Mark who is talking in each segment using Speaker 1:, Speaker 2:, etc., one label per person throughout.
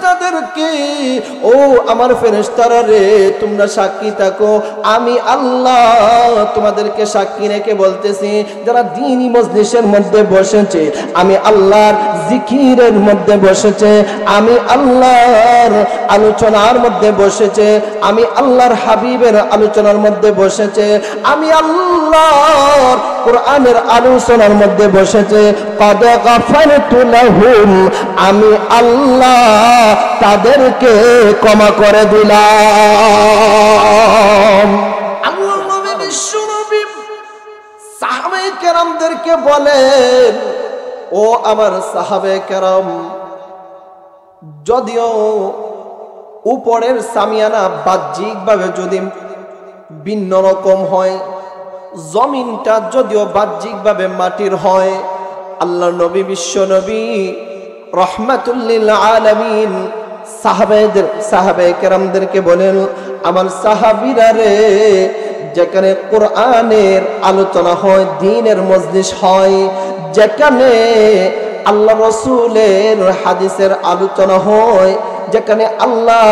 Speaker 1: ফেরেশতাদেরকে, ও আমার ফেরেশতারা রে, তোমরা সাক্ষী থাকো, আমি আল্লাহ তোমাদেরকে সাক্ষী রেখে বলতেছি, যারা দ্বীনি মজলিসের মধ্যে বসেছে, আমি আল্লাহর জিকিরের মধ্যে বসেছে, আমি আল্লাহর আলোচনার মধ্যে বসেছে, আমি আল্লাহর হাবিবের আলোচনার মধ্যে বসেছে, আমি আল্লাহর কোরআনের আলোচনার মধ্যে বসেছে, قد غفرت لهم, আমি আল্লাহ তাদেরকে ক্ষমা করে দিলাম। আল্লাহর নবী বিশ্বনবী সাহাবায়ে কেরামদেরকে বলেন, ও আমার সাহাবায়ে কেরাম, যদিও উপরের সামিয়ানা বাহ্যিকভাবে যদি ভিন্ন রকম হয়, জমিনটা যদিও বাহ্যিকভাবে মাটির হয়, আল্লাহর নবী বিশ্বনবী রাহমাতুল লিল আলামিন সাহাবায়ে কেরামদেরকে বলেন, আমার সাহাবীরা রে, যেখানে কোরআনের আলোচনা হয়, দ্বীনের মজলিস হয়, যেখানে আল্লাহ রাসূলের হাদিসের আলোচনা হয়, যেখানে আল্লাহ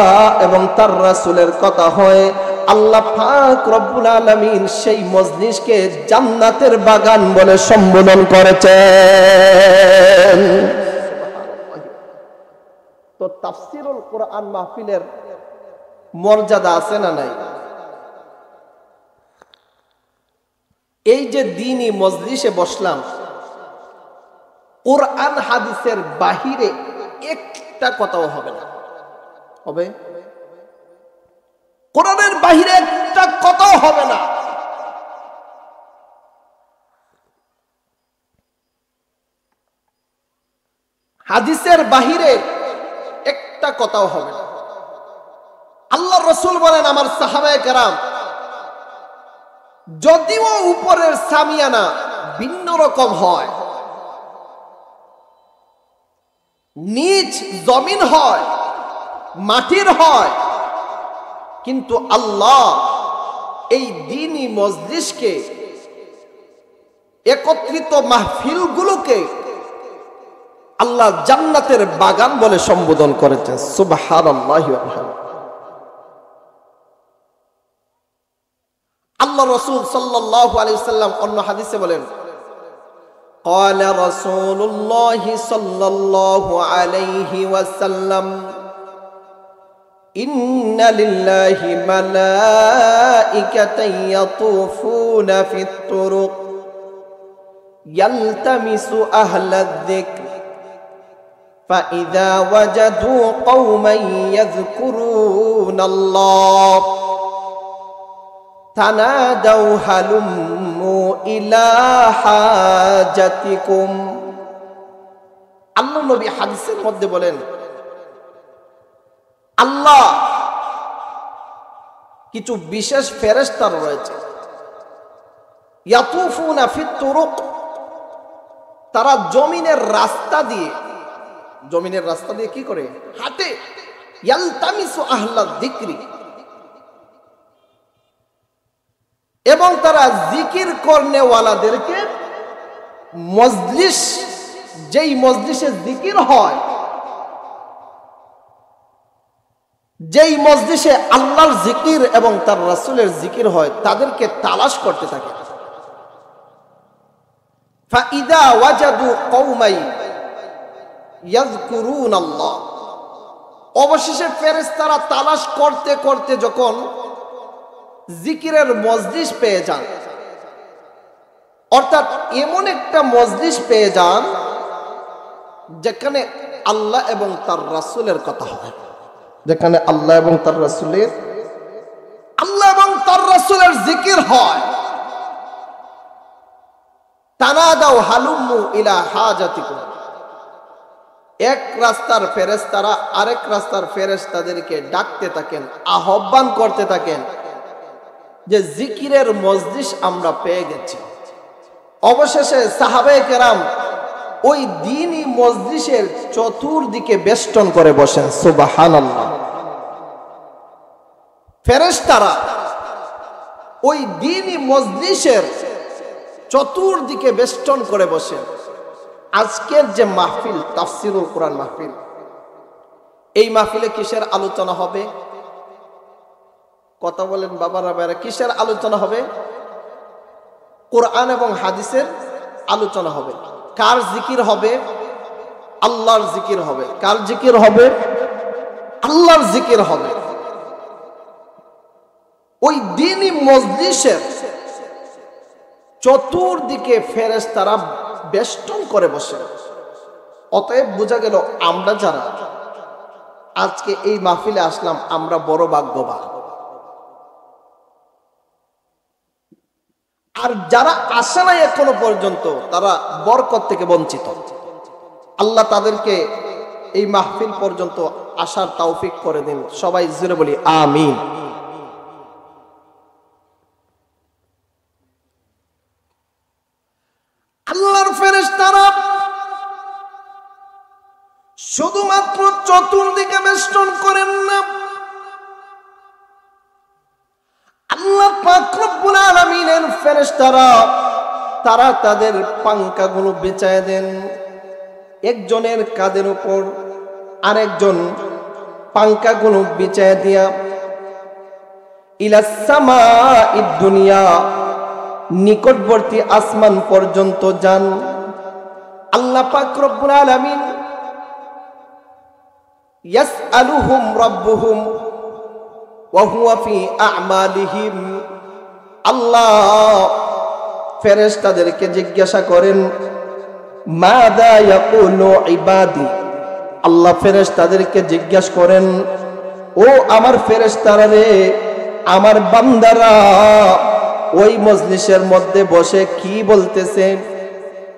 Speaker 1: এবং তার রাসূলের কথা হয়, আল্লাহ পাক রব্বুল আলামিন সেই মজলিসকে জান্নাতের বাগান বলে সম্বোধন করেছেন। তো তাফসীরুল কোরআন মাহফিলের মর্যাদা আছে না নাই? এই যে দ্বীনি মজলিসে বসলাম, কোরআন হাদিসের বাহিরে একটা কথাও হবে না। হবে? কোরআনের বাহিরে একটা কথাও হবে না। হাদিসের বাহিরে একটা কথাও হবে না। আল্লাহর রাসূল বলেন, আমার সাহাবায়ে কেরাম, যদিও উপরের সামিয়ানা ভিন্ন রকম হয়, নিচ জমিন হয়, মাটির হয়, কিন্তু আল্লাহ এই দ্বীনি মজলিসকে, একত্রিত মাহফিলগুলোকে আল্লাহ জান্নাতের বাগান বলে সম্বোধন করেছেন। সুবহানাল্লাহি ওয়া বিহামদিহি। আল্লাহ রাসূল সাল্লাল্লাহু আলাইহি ওয়াসাল্লাম অন্য হাদিসে বলেন, قال رسول الله صلى الله عليه وسلم إن لله ملائكة يطوفون في الطرق يلتمس أهل الذكر فإذا وجدوا قوما يذكرون الله تنادوا هلموا إلى حاجتكم। আল্লাহ নবী হাদিসের মধ্যে বলেন, আল্লাহ কিছু বিশেষ ফেরেশতা রয়েছে, ইয়াতুফুনা ফিত তুরুক, তারা জমিনের রাস্তা দিয়ে কি করে? হাঁটে। ইয়ালতামিসু আহলাদ যিকরি, এবং তারা জিকির করনেওয়ালাদেরকে মজলিস, যেই মজলিসে জিকির হয়, যেই মজলিসে আল্লাহর জিকির এবং তার রাসূলের জিকির হয়, তাদেরকে তালাশ করতে থাকে। ফাইদা ওয়াজাদু কওমাই ইয়াযকুরুনাল্লাহ, অবশেষে ফেরেশতারা তালাশ করতে করতে যখন জিকিরের মজলিস পেয়ে যান, অর্থাৎ এমন একটা মজলিস পেয়ে যান যেখানে আল্লাহ এবং তার রাসূলের কথা হয়, যেখানে আল্লাহ এবং তার রাসূলের জিকির হয়, তানাদাউ হালুম্মু ইলা হাজাতিকুম, এক রাস্তার ফেরেশতারা আরেক রাস্তার ফেরেশতাদেরকে ডাকতে থাকেন, আহ্বান করতে থাকেন যে জিকিরের মজলিস আমরা পেয়ে গেছি। অবশেষে সাহাবায়ে কেরাম ওই দ্বীনি মজলিসের চতুর্দিকে বেষ্টন করে বসেন। সুবহানাল্লাহ। ফেরেশতারা ওই দ্বীনি মজলিসের চতুর্দিকে বেষ্টন করে বসেন। আজকের যে মাহফিল, তাফসীরুল কোরআন মাহফিল, এই মাহফিলে কিসের আলোচনা হবে? কথা বলেন বাবারা ভাইরা, কিসের আলোচনা হবে? কোরআন এবং হাদিসের আলোচনা হবে। কার জিকির হবে? আল্লাহর জিকির হবে। কার জিকির হবে? আল্লাহর জিকির হবে। ওই দ্বীনি মজলিসের চতুর্দিকে ফেরেশতারা বেষ্টন করে বসে। অতএব বোঝা গেল আমরা যারা আজকে এই মাহফিলে আসলাম আমরা বড় ভাগ্যবান। আর যারা আসে নাই এখনো পর্যন্ত তারা বরকত থেকে বঞ্চিত। আল্লাহ তাদেরকে এই মাহফিল পর্যন্ত আসার তৌফিক করে দিন। সবাই জোরে বলি আমিন। আল্লাহর ফেরেশতারা শুধুমাত্র চতুর্দিকে বেষ্টন করেন না, আল্লাহ পাক রব্বুল আলামিনের ফেরেশতারা তারা তাদের পাঙ্খাগুলো বিছায় দেন। একজনের কাঁধের উপর আরেকজন পাঙ্খাগুলো বিছায় দিয়া ইলাস সামাঈদ দুনিয়া নিকটবর্তী আসমান পর্যন্ত যান। আল্লাহ পাক রব্বুল আলামিন ইয়াসআলুহুম রাব্বুহুম ওয়া হুয়া ফি আ'মালিহিম। আল্লাহ ফেরেশতাদেরকে জিজ্ঞাসা করেন মাযা ইয়াকুলু ইবাদি। আল্লাহ ফেরেশতাদেরকে জিজ্ঞাসা করেন ও আমার ফেরেশতারা রে, আমার বান্দারা ওই মজলিসের মধ্যে বসে কি বলতেছে,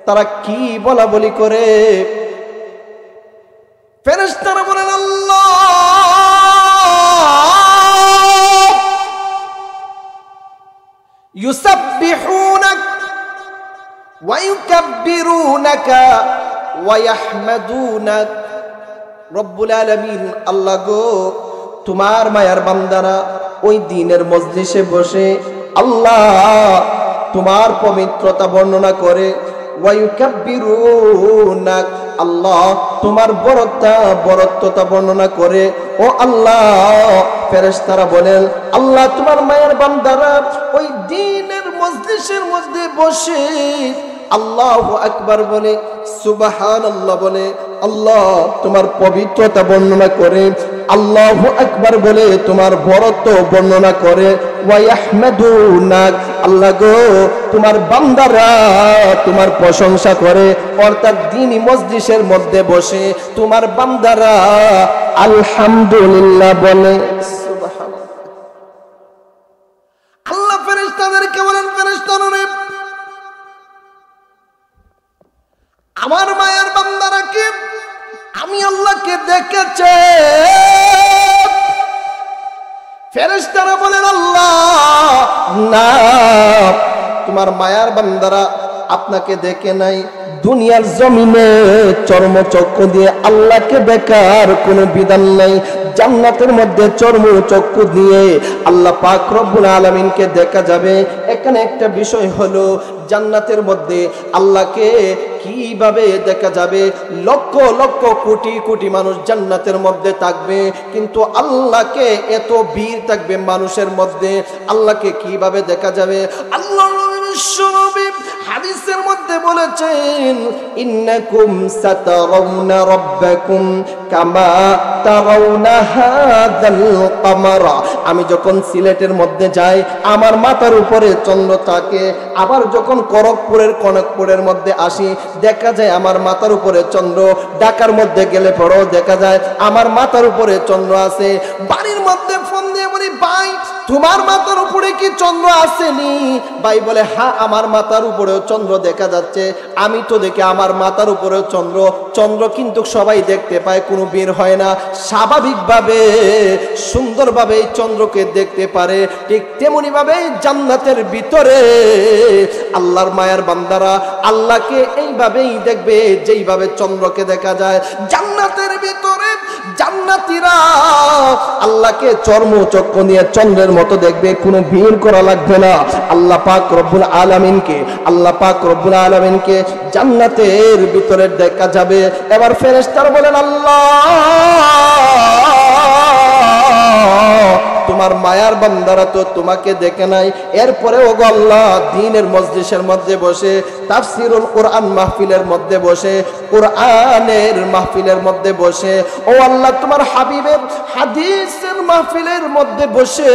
Speaker 1: তারা কি বলা বলি করে? ফেরেশতারা বলেন আল্লাহ ইউসাব্বিহুনাক ওয়া ইউকাব্বিরুনাকা ওয়া ইয়াহমাদুনাক। রব্বুল আলামিন আল্লাহ গো, তোমার মায়ার বান্দারা ওই দিনের মজলিসে বসে আল্লাহ তোমার পবিত্রতা বর্ণনা করে, ওয়া ইউকাব্বিরুনাক আল্লাহ তোমার বরত্বতা বর্ণনা করে। ও আল্লাহ ফেরেশতারা বলেন আল্লাহ তোমার মায়ের বান্দারা ওই দিনের মজলিসের মধ্যে বসে আল্লাহু আকবার বলে, সুবহানাল্লাহ বলে, আল্লাহ তোমার পবিত্রতা বর্ণনা করে, আল্লাহু আকবার বলে তোমার বরত্ব বর্ণনা করে। ওয়া ইয়াহমাদুনাক আল্লাহ গো, তোমার বান্দারা তোমার প্রশংসা করে। অর্থাৎ দ্বীনি মজলিসের মধ্যে বসে তোমার বান্দারা আলহামদুলিল্লাহ বলে। সুবহানাল্লাহ। আল্লাহ ফেরেশতাদেরকে বলেন ফেরেশতারা রে, আমার মায়ের বান্দারা কি আমি আল্লাহকে দেখেছে? ফেরেশতারা বলেন আল্লাহ না, তোমার মায়ার বান্দারা আপনাকে দেখে নাই। দুনিয়ার জমিনে চর্মচক্ষু দিয়ে আল্লাহকে দেখার কোনো বিধান নাই। জান্নাতের মধ্যে চর্মচক্ষু দিয়ে আল্লাহ পাক রব্বুল আলামিনকে দেখা যাবে। এখানে একটা বিষয় হলো জান্নাতের মধ্যে আল্লাহকে কিভাবে দেখা যাবে? লক্ষ লক্ষ কোটি কোটি মানুষ জান্নাতের মধ্যে থাকবে, কিন্তু আল্লাহকে এত ভিড় থাকবে মানুষের মধ্যে, আল্লাহকে কিভাবে দেখা যাবে? আল্লাহ বিশ্বনবী হাদিসের মধ্যে বলেছেন ইন্নাকুম সাতারাউনা রাব্বাকুম কামা তারাউনা হাযাল কামারা। আমি যখন সিলেটের মধ্যে যাই আমার মাথার উপরে চন্দ্র থাকে, আবার যখন খড়গপুরের কনকপুরের মধ্যে আসি দেখা যায় আমার মাথার উপরে চন্দ্র, ঢাকার মধ্যে গেলে পরেও দেখা যায় আমার মাথার উপরে চন্দ্র আছে। বাড়ির মধ্যে ফোন দিয়ে বলি ভাই তোমার মাথার উপরে কি চন্দ্র আসেনি? ভাই বলে হ্যাঁ আমার মাথার উপরেও চন্দ্র দেখা যাচ্ছে। আমি তো দেখি আমার মাথার উপরেও চন্দ্র, চন্দ্র কিন্তু সবাই দেখতে পায়, কোনো বের হয় না, স্বাভাবিকভাবে সুন্দরভাবে চন্দ্রকে দেখতে পারে। ঠিক তেমনি ভাবে জান্নাতের ভিতরে আল্লাহর মায়ার বান্দারা আল্লাহকে এইভাবেই দেখবে যেইভাবে চন্দ্রকে দেখা যায়। জান্নাতের ভিতরে জান্নাতীরা আল্লাহকে চর্মচক্ষু নিয়ে চন্দ্রের মতো দেখবে, কোনো ভিড় করা লাগবে না। আল্লাহ পাক রব্বুল আলামিনকে জান্নাতের ভিতরে দেখা যাবে। এবার ফেরেশতারা বলেন আল্লাহ মায়ার বান্দারা তো তোমাকে দেখে নাই, এরপরে ও গো আল্লাহ দ্বীনের মজলিসের মধ্যে বসে, তাফসীরুল কোরআন মাহফিলের মধ্যে বসে, কোরআনের মাহফিলের মধ্যে বসে, ও আল্লাহ তোমার হাবিবের হাদিসের মাহফিলের মধ্যে বসে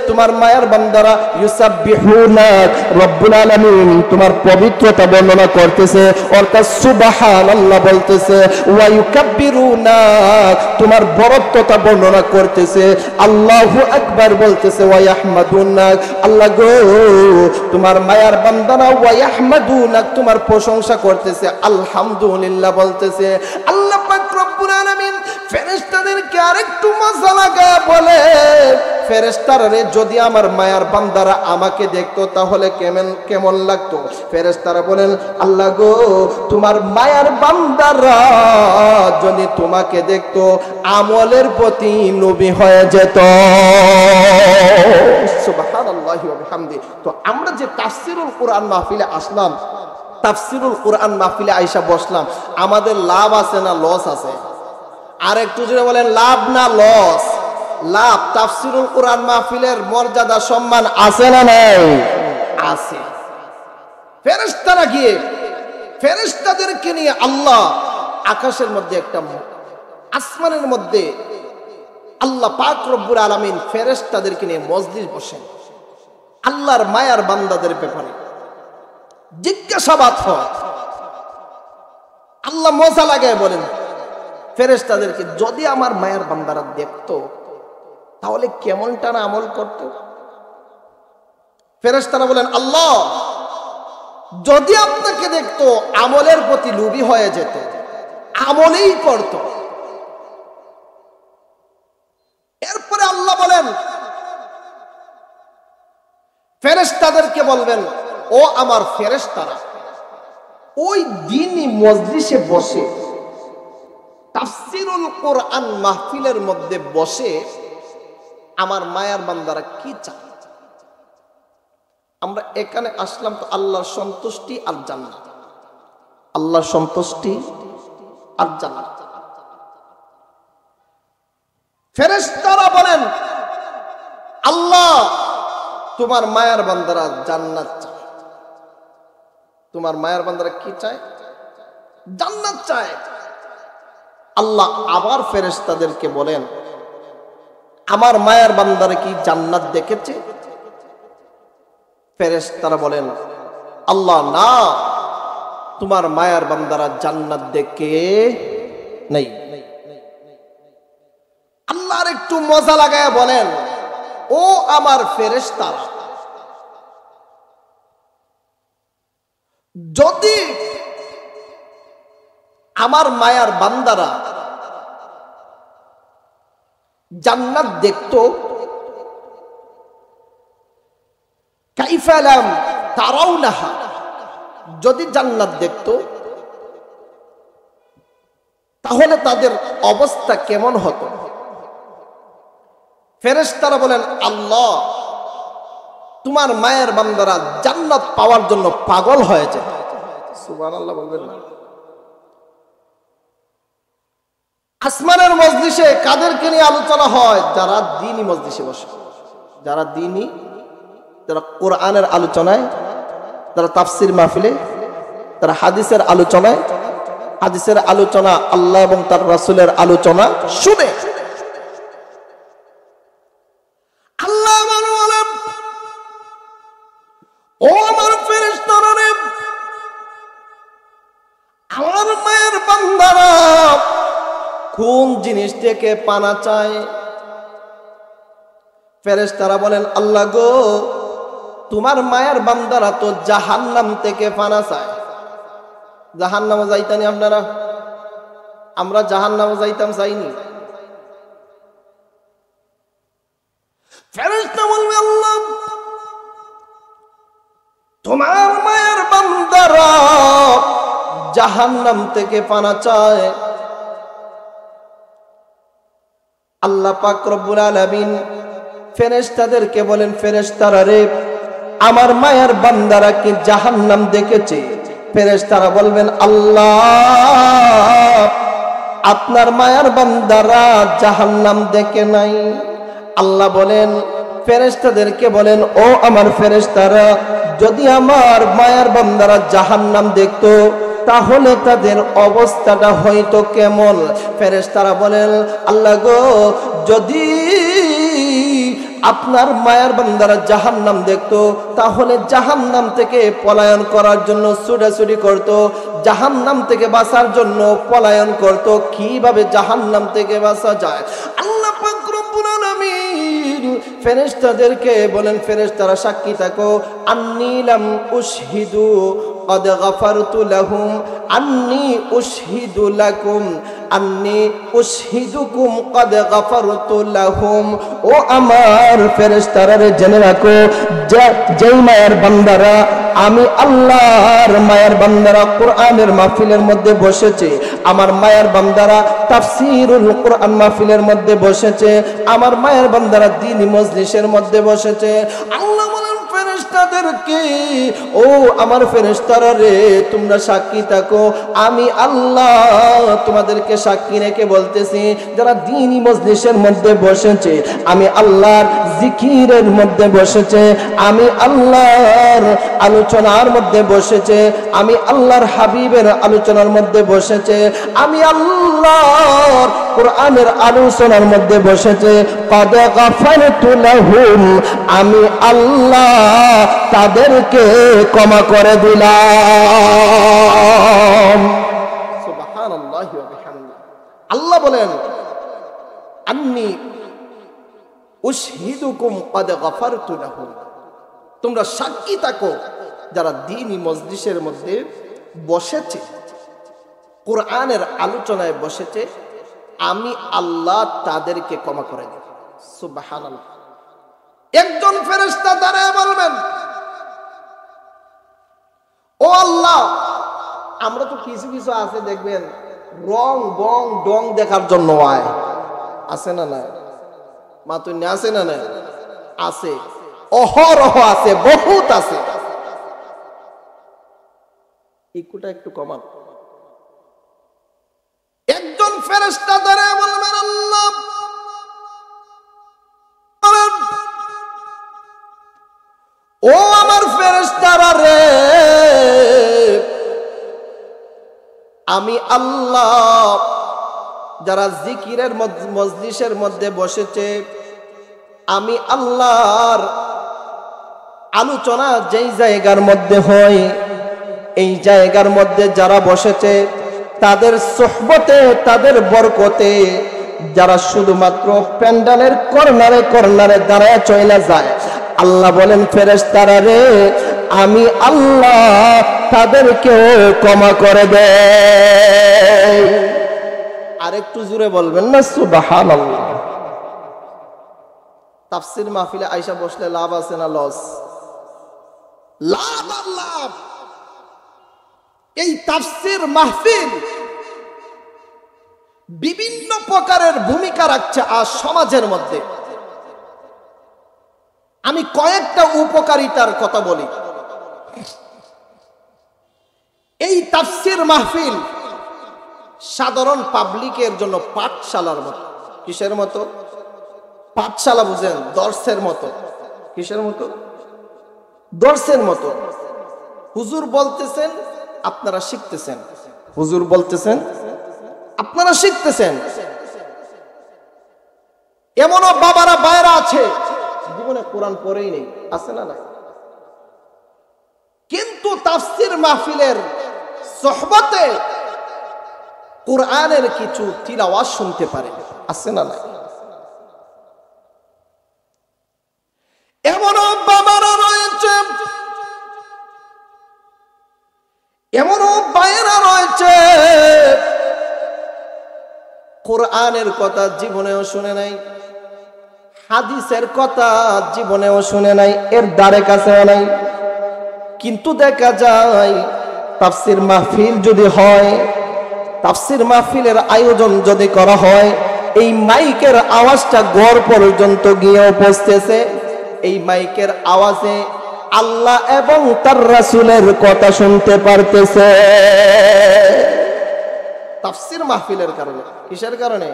Speaker 1: তোমার মায়ার বান্দারা ইউসাব্বিহুনা রব্বুল আলামিন তোমার পবিত্রতা বর্ণনা করতেছে, অর্থাৎ সুবহানাল্লাহ বলতেছে, ওয়া ইউকাব্বিরুনা তোমার বরত্বতা বর্ণনা করতেছে, আল্লাহু আকবার বলতেছে, ওয়া ইয়াহমাদুনা আল্লাহ গো তোমার মায়ার বান্দারা ওয়া ইয়াহমাদুনা তোমার প্রশংসা করতেছে, আলহামদুলিল্লাহ বলতেছে। আল্লাহ পাক রব্বুল আলামিন ফেরেশতাদেরকে আরেকটু মজা লাগা বলে, ফেরেশতারা যদি আমার মায়ার বান্দারা আমাকে দেখতো তাহলে কেমন লাগতো? ফেরেশতারা বলেন, আল্লাহ গো তোমার মায়ার বান্দারা যদি তোমাকে দেখতো আমলের প্রতি নবী হয়ে যেত। সুবহানাল্লাহি ওয়া বিহামদিহি। তো আমরা যে তাফসীরুল কোরআন মাহফিলে আসলাম, তাফসীরুল কোরআন মাহফিলে আইসা বসলাম, আমাদের লাভ আছে না লস আছে? আর একটু জোরে বলেন, লাভ না লস? লাভ। তাফসীরুল কোরআন মাহফিলের মর্যাদা সম্মান আছে না নাই? আছে। ফেরেশতারা গিয়ে ফেরেশতাদেরকে নিয়ে আল্লাহ আকাশের মধ্যে একটা আসমানের মধ্যে আল্লাহ পাক রব্বুল আলামিন ফেরেশতাদেরকে নিয়ে মজলিস বসেন, আল্লাহর মায়ার বান্দাদের ব্যাপারে জিজ্ঞাসাবাদ হয়। আল্লাহ মজা লাগায় বলেন ফেরেশতাদেরকে, যদি আমার মায়ার বান্দারা দেখতো তাহলে কেমনটা না আমল করত? ফেরেশতারা বলেন, আল্লাহ যদি আপনাকে দেখতো আমলের প্রতি লোভী হয়ে যেত, আমলেই করত। এরপরে আল্লাহ বলেন ফেরেশতাদেরকে বলবেন, ও আমার ফেরেশতারা ওই দিনই মজলিসে বসে তাফসীরুল কোরআন মাহফিলের মধ্যে বসে আমার মায়ার বান্দারা কি চায়? আমরা এখানে আসলাম তো আল্লাহর সন্তুষ্টি আর জান্নাত, আল্লাহর সন্তুষ্টি আর জান্নাত। ফেরেশতারা বলেন, আল্লাহ তোমার মায়ার বান্দারা জান্নাত চায়। তোমার মায়ার বান্দারা কি চায়? জান্নাত চায়। আল্লাহ আবার ফেরেশতাদেরকে বলেন, আমার মায়ার বান্দারা কি জান্নাত দেখেছে? ফেরেশতারা বলেন, আল্লাহ না, তোমার মায়ার বান্দারা জান্নাত দেখে নাই। আল্লাহর একটু মজা লাগায় বলেন, ও আমার ফেরেশতারা যদি আমার মায়ার বান্দারা জান্নাত দেখতো, কাইফা লাম তারাউনাহা, যদি জান্নাত দেখতো তাহলে তাদের অবস্থা কেমন হতো? ফেরেশতারা বলেন, আল্লাহ তোমার মায়ের বান্দারা জান্নাত পাওয়ার জন্য পাগল হয়ে যায়। সুবহানাল্লাহ বলবেন না? আসমানের মজলিসে কাদেরকে নিয়ে আলোচনা হয়? যারা দ্বীনি মজলিসে বসে, যারা দ্বীনি, যারা কোরআনের আলোচনায়, যারা তাফসীর মাহফিলে, যারা হাদিসের আলোচনায়, হাদিসের আলোচনা আল্লাহ এবং তার রাসূলের আলোচনা শুনে। আল্লাহ বলেন, ও আমার ফেরেশতারা রে, আমার মায়ের বান্দারা কোন জিনিস থেকে পানা চায়? ফেরেশতারা বলেন, আল্লাহ গো তোমার মায়ের বান্দারা তো জাহান্নাম থেকে পানা চায়। জাহান্নামে যাইতানি আপনারা? আমরা জাহান্নামে যাইতাম চাইনি। ফেরেশতা বলবে, আল্লাহ তোমার মায়ের বান্দারা জাহান্নাম থেকে পানা চায়। আল্লাহ পাক রব্বুল আলামিন ফেরেশতাদেরকে বলেন, ফেরেশতারা রে, আমার মায়ের বান্দারা কি জাহান্নাম দেখেছে? ফেরেশতারা বলবেন, আল্লাহ আপনার মায়ের বান্দারা জাহান্নাম দেখে নাই। আল্লাহ বলেন, ফেরেশতাদেরকে বলেন, ও আমার ফেরেশতারা, যদি আমার মায়ার বান্দারা জাহান্নাম দেখতো তাহলে তাদের অবস্থাটা হয়তো কেমন? ফেরেশতারা বলেন, আল্লাহ গো, যদি আপনার মায়ার বান্দারা জাহান্নাম দেখতো তাহলে জাহান্নাম থেকে পলায়ন করার জন্য ছুটাছুটি করত, জাহান্নাম থেকে বাঁচার জন্য পলায়ন করত। কিভাবে জাহান্নাম থেকে বাঁচা যায়? আল্লাহ পাক রব্বুল আলামিন ফেরেশতাদেরকে বলেন, ফেরেশতারা সাক্ষী থাকো, আন্নী লাম উশহিদু قد غفرت لهم أني أشهد لكم أني أشهدكم قد غفرت لهم। ও আমার ফেরেশতারা জেনে রাখো, যেই মায়ের বান্দারা, আমি আল্লাহর মায়ের বান্দারা কোরআনের মাহফিলের মধ্যে বসেছে, আমার মায়ের বান্দারা তাফসীরুল কোরআন মাহফিলের মধ্যে বসেছে, আমার মায়ের বান্দারা দ্বীনি মজলিসের মধ্যে বসেছে, আল্লাহ ফেরেশতাদেরকে, ও আমার ফেরেশতারা রে, তোমরা সাক্ষী থাকো, আমি আল্লাহ তোমাদেরকে সাক্ষী রেখে বলতেছি, যারা দ্বীনি মজলিসের মধ্যে বসেছে, আমি আল্লাহর জিকিরের মধ্যে বসেছে, আমি আল্লাহর আলোচনার মধ্যে বসেছে, আমি আল্লাহর হাবিবের আলোচনার মধ্যে বসেছে, আমি আল্লাহর কোরআনের আলোচনার মধ্যে বসেছে, قد غفرت لهم, আমি আল্লাহ তাদেরকে ক্ষমা করে দিলাম। সুবহানাল্লাহি ওয়া বিহামদিহি। আল্লাহ বলেন, আন্নী উশহিদুকুম قد غفرت لهم, তোমরা সাক্ষী থাকো, যারা দ্বীনি মজলিসের মধ্যে বসেছে, কোরআনের আলোচনায় বসেছে, আমি আল্লাহ তাদেরকে ক্ষমা করে দেব। সুবহানাল্লাহ। একজন ফেরেশতা দাঁড়ায় বলবেন, ও আল্লাহ, আমরা তো কিছু কিছু আছে দেখবেন রং বং ডং দেখার জন্য আয়, আছে না না? মাতুন্নি আছে না না? আছে, অহরহ আছে, বহুত আছে। ইকুটা একটু কমান। একজন ফেরেশতা দাঁড়ায় বলবেন, আল্লাহ, ও আমার ফেরেশতারা রে, আমি আল্লাহ যারা জিকিরের মজলিসের মধ্যে বসেছে, আমি আল্লাহর আলোচনা যেই জায়গার মধ্যে হয়, এই জায়গার মধ্যে যারা বসেছে, তাদের সোহবতে, তাদের বরকতে যারা শুধুমাত্র প্যান্ডেলের কর্নারে কর্নারে দাঁড়ায় চলে যায়, আল্লাহ বলেন, ফেরেশতারা রে, আমি আল্লাহ তাদেরকেও ক্ষমা করে দেয়। আরেকটু জোরে বলবেন না সুবহানাল্লাহ। তাফসীর মাহফিলে আয়েশা বসলে লাভ আছে না লস? লাভ আর লাভ। এই তাফসীর মাহফিল বিভিন্ন প্রকারের ভূমিকা রাখছে আজ সমাজের মধ্যে। আমি কয়েকটা উপকারিতার কথা বলি। এই তাফসীর মাহফিল সাধারণ পাবলিকের জন্য পাঠশালার মতো। কিসের মতো? পাঠশালা বুঝেন, দর্শের মতো। কিসের মতো? দর্শের মতো। হুজুর বলতেছেন, আপনারা শিখতেছেন। হুজুর বলতেছেন, আপনারা শিখতেছেন। এমনও বাবারা বাইরা আছে জীবনে কোরআন পড়েই নেই, আছে না? নাই। কিন্তু তাফসীর মাহফিলের সোহবতে কোরআনের কিছু তিলাওয়াত শুনতে পারে, আছে না? নাই। এমনও বাবারা রয়েছে, এমনও বাইরা রয়েছে, কোরআনের কথা জীবনেও শুনে নাই, হাদিসের কথা জীবনেও শুনে নাই, এর দ্বারে কাছেও নাই। কিন্তু দেখা যায় তাফসীর মাহফিল যদি হয়, তাফসীর মাহফিলের আয়োজন যদি করা হয়, এই মাইকের আওয়াজটা গড় পর্যন্ত গিয়ে পৌঁছতেছে। এই মাইকের আওয়াজে আল্লাহ এবং তার রাসূলের কথা শুনতে পারতেছে। তাফসীর মাহফিলের কারণে। কিসের কারণে?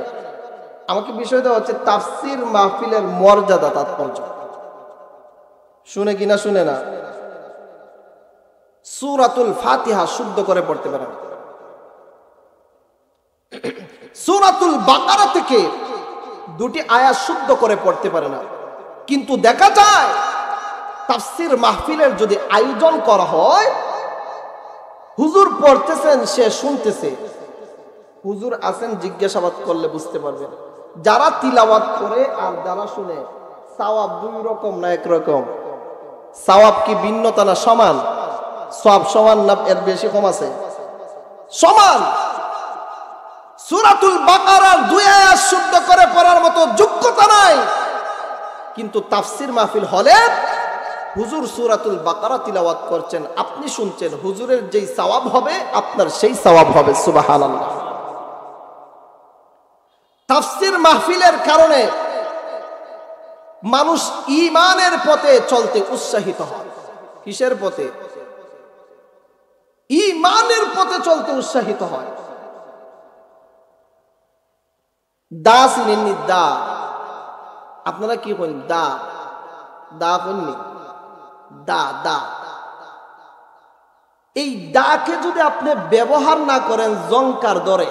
Speaker 1: আমাকে বিষয়টা হচ্ছে তাফসীর মাহফিলের মর্যাদা, তাৎপর্য। শুনে কিনা শুনে না? সূরাতুল ফাতিহা শুদ্ধ করে পড়তে পারে না। সূরাতুল বাকারা থেকে দুটি আয়াত শুদ্ধ করে পড়তে পারে না। কিন্তু দেখা যায় তাফসীর মাহফিলের যদি আয়োজন করা হয়, হুজুর পড়তেছেন, সে শুনতেছে, হুজুর আছেন, জিজ্ঞাসাবাদ করলে বুঝতে পারবেন। যারা তিলাওয়াত করে আর যারা শুনে, সওয়াব দুই রকম না একরকম? সওয়াব কি ভিন্নতা না সমান? সব সমান না এর বেশি কম আছে? সমান। সূরাতুল বাকারার দুই আয়াত শুদ্ধ করে পড়ার মতো যোগ্যতা নাই, কিন্তু তাফসীর মাহফিল হলে হুজুর সূরাতুল বাকারা তিলাওয়াত করছেন, আপনি শুনছেন, হুজুরের যেই সওয়াব হবে আপনার সেই সওয়াব হবে। সুবহানাল্লাহ। তাফসীর মাহফিলের কারণে মানুষ ঈমানের পথে চলতে উৎসাহিত হয়। কিসের পথে? ঈমানের পথে চলতে উৎসাহিত হয়। দা চিনেননি? দা, আপনারা কি বলেন? দা, দা বলনি? দা, দা। এই দাকে যদি আপনি ব্যবহার না করেন জংকার ধরে,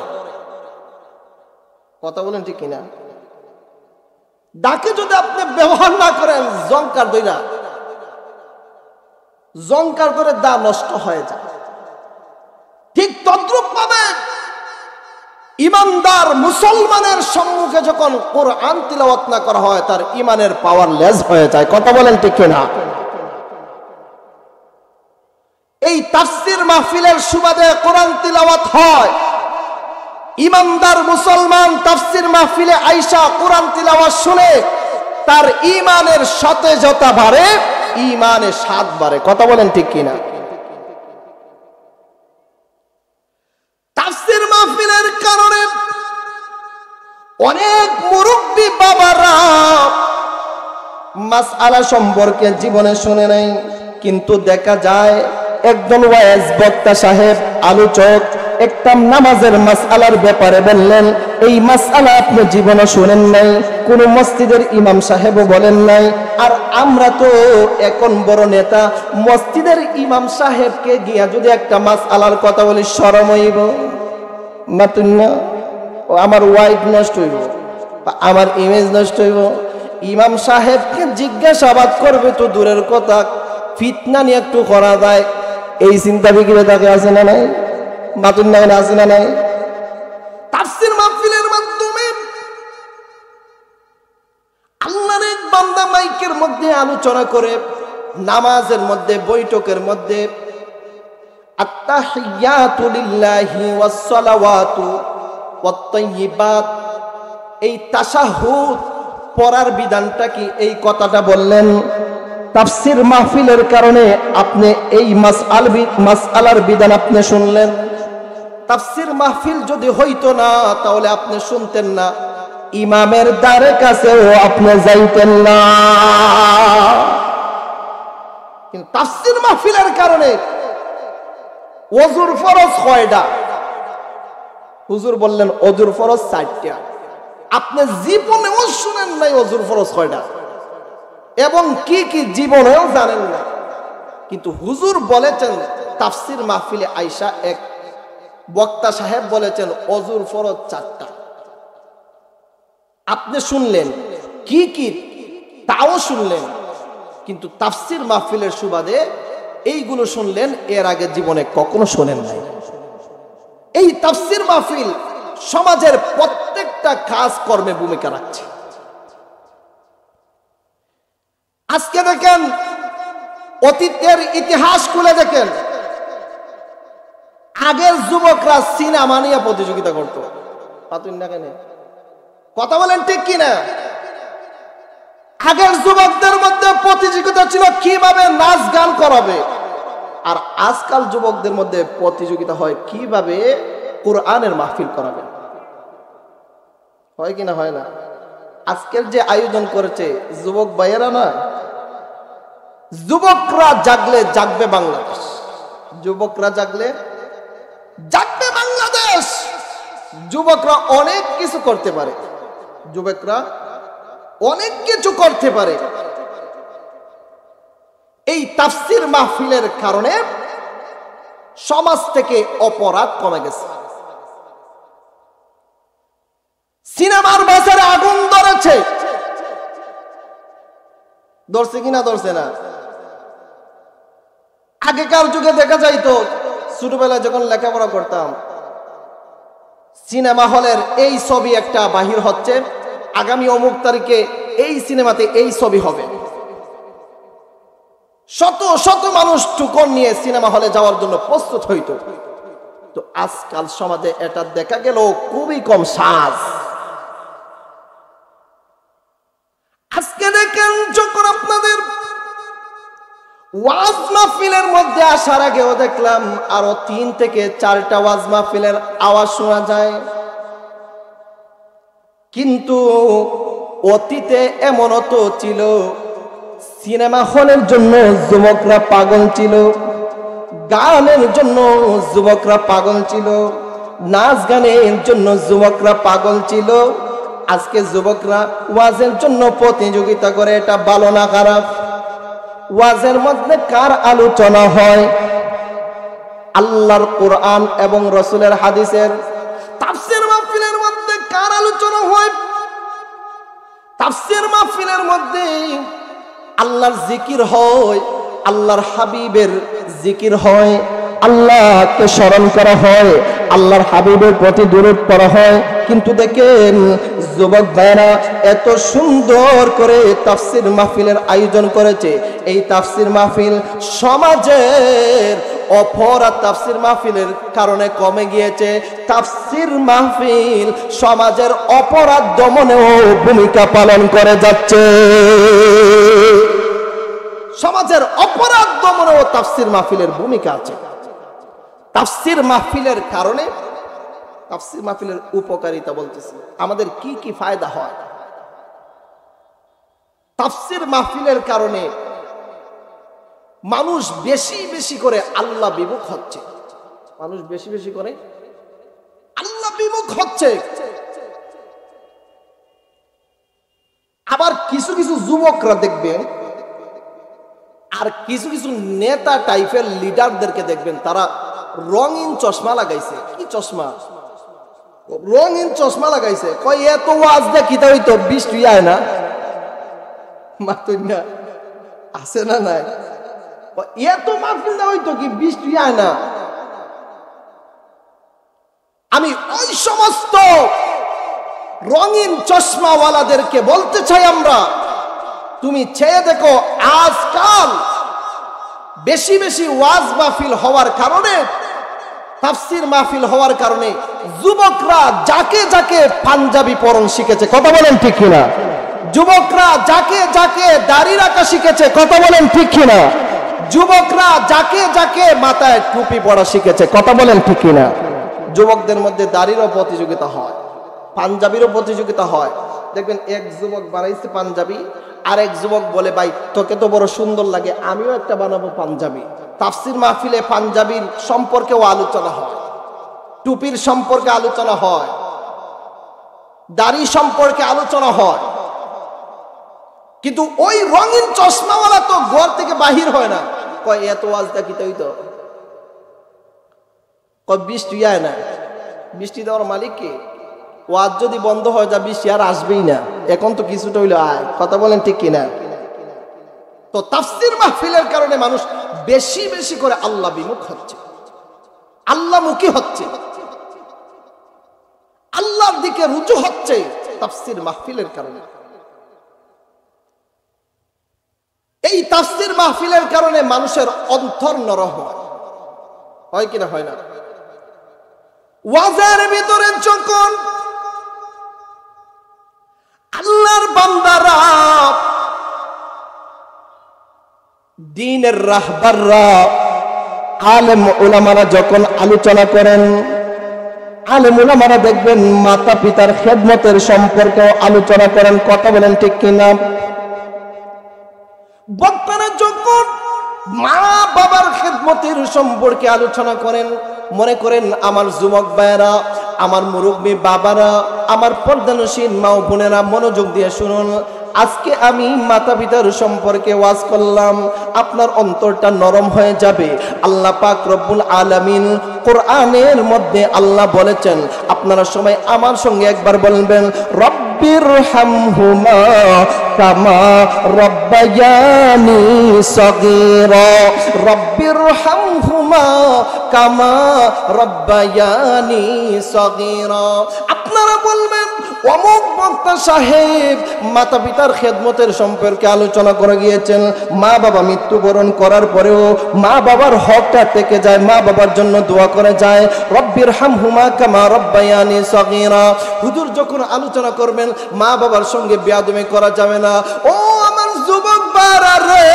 Speaker 1: কথা বলেন ঠিক কিনা? দাকে যদি আপনি ব্যবহার না করেন জংকার ধরে, জংকার ধরে দা নষ্ট হয়ে যায়। ঠিক তদ্রূপ ভাবে ইমানদার মুসলমানের সম্মুখে যখন কোরআন তিলাওয়াত না করা হয়, তার ইমানের পাওয়ার লেস হয়ে যায়। কথা বলেন ঠিক কিনা? এই তাফসীর মাহফিলের সুবাদে কোরআন তিলাওয়াত হয়, ইমানদার মুসলমান তাফসীর মাহফিলে আইসা কোরআন তিলাওয়াত শুনে তার ইমানের সতেজতা বাড়ে, ইমানের স্বাদ বাড়ে। কথা বলেন ঠিক কিনা? তাফসীর মাহফিলের কারণে অনেক মুরব্বী বাবারা মাসআলা সম্পর্কে জীবনে শুনে নাই, কিন্তু দেখা যায় একজন ওয়াইজ বক্তা সাহেব, আলোচক, একটা নামাজের মাসআলার ব্যাপারে বললেন, এই মাসআলা আপনি জীবনে শুনেন নাই, কোন মসজিদের ইমাম সাহেবও বলেন নাই। আর আমরা তো এখন বড় নেতা, মসজিদের ইমাম সাহেবকে গিয়া যদি একটা মাসআলার কথা বলি, শরম হইব, মাতুন না, আমার ওয়াইফ নষ্ট হইব, আমার ইমেজ নষ্ট হইব। ইমাম সাহেবকে জিজ্ঞাসাবাদ করবে তো দূরের কথা, ফিতনা নিয়ে একটু করা যায়, এই চিন্তা বিক্রি তাকে আছে না নাই? মাতুন না আছে না নাই? তাফসীর মাহফিলের মাধ্যমে আল্লাহর এক বান্দা মাইকের মধ্যে আলোচনা করে, নামাজের মধ্যে, বৈঠকের মধ্যে, আত্তাহিয়াতু লিল্লাহি ওয়াস সালাওয়াতু ওয়াত তাইয়্যিবাত, এই তাশাহুদ পড়ার বিধানটা কি? এই কথাটা বললেন। তাফসীর মাহফিলের কারণে আপনি এই মাসআলার বিধান আপনি শুনলেন। তাফসীর মাহফিল যদি হইতো না, তাহলে আপনি শুনতেন না, ইমামের দ্বারে কাছেও আপনি যাইতেন না। কিন্তু তাফসীর মাহফিলের কারণে ওযুর ফরজ কয়টা? হুজুর বললেন ওযুর ফরজ 4টা। আপনি জীবনেও শুনেন নাই ওযুর ফরজ কয়টা, এবং কি কি জীবনেও জানেন না, কিন্তু হুজুর বলেছেন তাফসীর মাহফিলে আইসা, এক বক্তা সাহেব বলেছেন ওযুর ফরজ 4টা। আপনি শুনলেন, কি কি তাও শুনলেন, কিন্তু তাফসীর মাহফিলের সুবাদে এইগুলো শুনলেন, এর আগে জীবনে কখনো শোনেন নাই। এই তাফসীর মাহফিল সমাজের প্রত্যেকটা কাজ কর্মে ভূমিকা রাখছে। আজকে দেখেন, অতীতের ইতিহাস খুলে দেখেন, আগের যুবকরা সিনেমা নিয়ে প্রতিযোগিতা করতো, পাতুন না কেন? কথা বলেন ঠিক কিনা? আগের যুবকদের মধ্যে প্রতিযোগিতা ছিল কিভাবে নাচ গান করাবে, আর আজকাল যুবকদের মধ্যে প্রতিযোগিতা হয় কিভাবে কোরআনের মাহফিল করাবে। হয় কিনা? হয় না? আজকের যে আয়োজন করেছে যুবক ভাইয়েরা না, যুবকরা জাগলে জাগবে বাংলাদেশ, যুবকরা জাগলে জাগবে বাংলাদেশ। যুবকরা অনেক কিছু করতে পারে, যুবকরা অনেক কিছু করতে পারে। তাফসীর মাহফিলের কারণে সমাজ থেকে অপরাধ কমে গেছে। সিনেমার বাজারে আগুন ধরেছে, ধরছে কিনা ধরছে না? আগেকার যুগে দেখা যাইতো, ছোটবেলায় যখন লেখাপড়া করতাম, সিনেমা হলের এই ছবি একটা বাহির হচ্ছে, আগামী অমুক তারিখে এই সিনেমাতে এই ছবি হবে। শত শত মানুষ টুকন নিয়ে সিনেমা হলে যাওয়ার জন্য প্রস্তুত হইত। তো আজকাল সমাজে এটা দেখা গেল খুবই কম সাজ। আজকে দেখেন, যখন আপনাদের ওয়াজ মাহফিলের মধ্যে আসার আগেও দেখলাম আরো 3 থেকে 4টা ওয়াজ মাহফিলের আওয়াজ শোনা যায়। কিন্তু অতীতে এমনও তো ছিল, সিনেমা হলের জন্য যুবকরা পাগল ছিল, গানের জন্য যুবকরা পাগল ছিল, নাচ গানের জন্য যুবকরা পাগল ছিল। আজকে যুবকরা ওয়াজের জন্য প্রতিযোগিতা করে, এটা ভালো না খারাপ? ওয়াজের মধ্যে কার আলোচনা হয়? আল্লাহর কোরআন এবং রাসূলের হাদিসের। তাফসীর মাহফিলের মধ্যে কার আলোচনা হয়? তাফসীর মাহফিলের মধ্যে আল্লাহর জিকির হয়, আল্লাহর হাবিবের জিকির হয়, আল্লাহকে স্মরণ করা হয়, আল্লাহর হাবিবের প্রতি দরুদ পড়া হয়। কিন্তু দেখেন, যুবক ভাইরা এত সুন্দর করে তাফসীর মাহফিলের আয়োজন করেছে। এই তাফসীর মাহফিল সমাজের অপরাধ তাফসীর মাহফিলের কারণে কমে গিয়েছে। তাফসীর মাহফিল সমাজের অপরাধ দমনেও ভূমিকা পালন করে যাচ্ছে। সমাজের অপরাধ দমনেও তাফসীর মাহফিলের ভূমিকা আছে। তাফসীর মাহফিলের কারণে, তাফসীর মাহফিলের উপকারিতা বলতেছি, আমাদের কি কি ফায়দা হয়। তাফসীর মাহফিলের কারণে মানুষ বেশি বেশি করে আল্লাহ বিমুখ হচ্ছে। মানুষ বেশি বেশি করে আল্লাহ বিমুখ হচ্ছে। আবার কিছু কিছু যুবকরা দেখবেন, আর কিছু কিছু নেতা টাইপের লিডারদেরকে দেখবেন, তারা রঙিন চশমা লাগাইছে। কি চশমা? রঙিন চশমা লাগাইছে। কয় এত ওয়াজ দেখিতে হইতো, বৃষ্টি আয় না মাতুই না, আছে না নাই? এত মাহফিল না হইতো কি বৃষ্টি আয় না? আমি ওই সমস্ত রঙিন চশমাওয়ালাদেরকে বলতে চাই, আমরা তুমি চেয়ে দেখো, আজকাল বেশি বেশি ওয়াজ মাহফিল হওয়ার কারণে, তাফসীর মাহফিল হওয়ার কারণে যুবকরা যাকে যাকে পাঞ্জাবি পরন শিখেছে। কথা বলেন ঠিক কিনা? যুবকরা যাকে যাকে দাড়ি রাখা শিখেছে। কথা বলেন ঠিক কিনা? যুবকরা যাকে যাকে মাথায় টুপি পরা শিখেছে। কথা বলেন ঠিক কিনা? যুবকদের মধ্যে দাড়িরও প্রতিযোগিতা হয়, পাঞ্জাবিরও প্রতিযোগিতা হয়। দেখবেন এক যুবক বানাইছে পাঞ্জাবি, আর এক যুবক বলে, ভাই তোকে তো বড় সুন্দর লাগে, আমিও একটা বানাবো পাঞ্জাবি। তাফসীর মাহফিলে পাঞ্জাবির সম্পর্কেও আলোচনা হয়, টুপির সম্পর্কে আলোচনা হয়, দাড়ি সম্পর্কে আলোচনা হয়। কিন্তু ওই রঙিন চশমাওয়ালা তো ঘর থেকে বাহির হয় না। কয় এত ওয়াজ দেখিতে হইতো, কয় বৃষ্টি আয় না। বৃষ্টি দেওয়ার মালিক কে? ওয়াজ যদি বন্ধ হয়ে যায় বৃষ্টি আর আসবেই না। এখন তো কিছুটা হইলো আয়। কথা বলেন ঠিক কিনা? তো তাফসীর মাহফিলের কারণে মানুষ বেশি বেশি করে আল্লাহ বিমুখ হচ্ছে, আল্লাহমুখী হচ্ছে, আল্লাহর দিকে রুজু হচ্ছে তাফসীর মাহফিলের কারণে। এই তাফসীর মাহফিলের কারণে মানুষের অন্তর নরম হয় কিনা? হয় না? ওয়াজের ভিতরে যখন আল্লাহর বান্দারা, দ্বীনের রাহবাররা, আলেম উলামারা যখন আলোচনা করেন, আলেম উলামারা দেখবেন মাতা পিতার খেদমতের সম্পর্কে আলোচনা করেন। কথা বলেন ঠিক কিনা? বক্তারা যখন মা বাবার খেদমতের সম্পর্কে আলোচনা করেন, মনে করেন আমার যুবক ভাইয়েরা, আমার মুরব্বী বাবারা, আমার পর্দানসীন মা ও বোনেরা মনোযোগ দিয়ে শুনুন। আজকে আমি মাতা পিতার সম্পর্কে ওয়াজ করলাম, আপনার অন্তরটা নরম হয়ে যাবে। আল্লাহ পাক রব্বুল আলামিন কোরআনের মধ্যে আল্লাহ বলেছেন, আপনারা সবাই আমার সঙ্গে একবার বলবেন, রব্বিরহামহুমা কামা রব্বায়ানি সগীরা। রব্বিরহামহুমা কামা রব্বায়ানি সগীরা। আপনারা বলবেন, অমুক বক্তা সাহেব মাতা পিতার খেদমতের সম্পর্কে আলোচনা করে গিয়েছেন। মা বাবা মৃত্যুবরণ করার পরেও মা বাবার হকটা থেকে যায়, মা বাবার জন্য দোয়া করে যায়। রব্বিরহামহুমা কামা রব্বায়ানি সগীরা। হুজুর যখন আলোচনা করবেন মা বাবার সঙ্গে বেয়াদবি করা যাবে না। ও আমার যুবক বারা রে,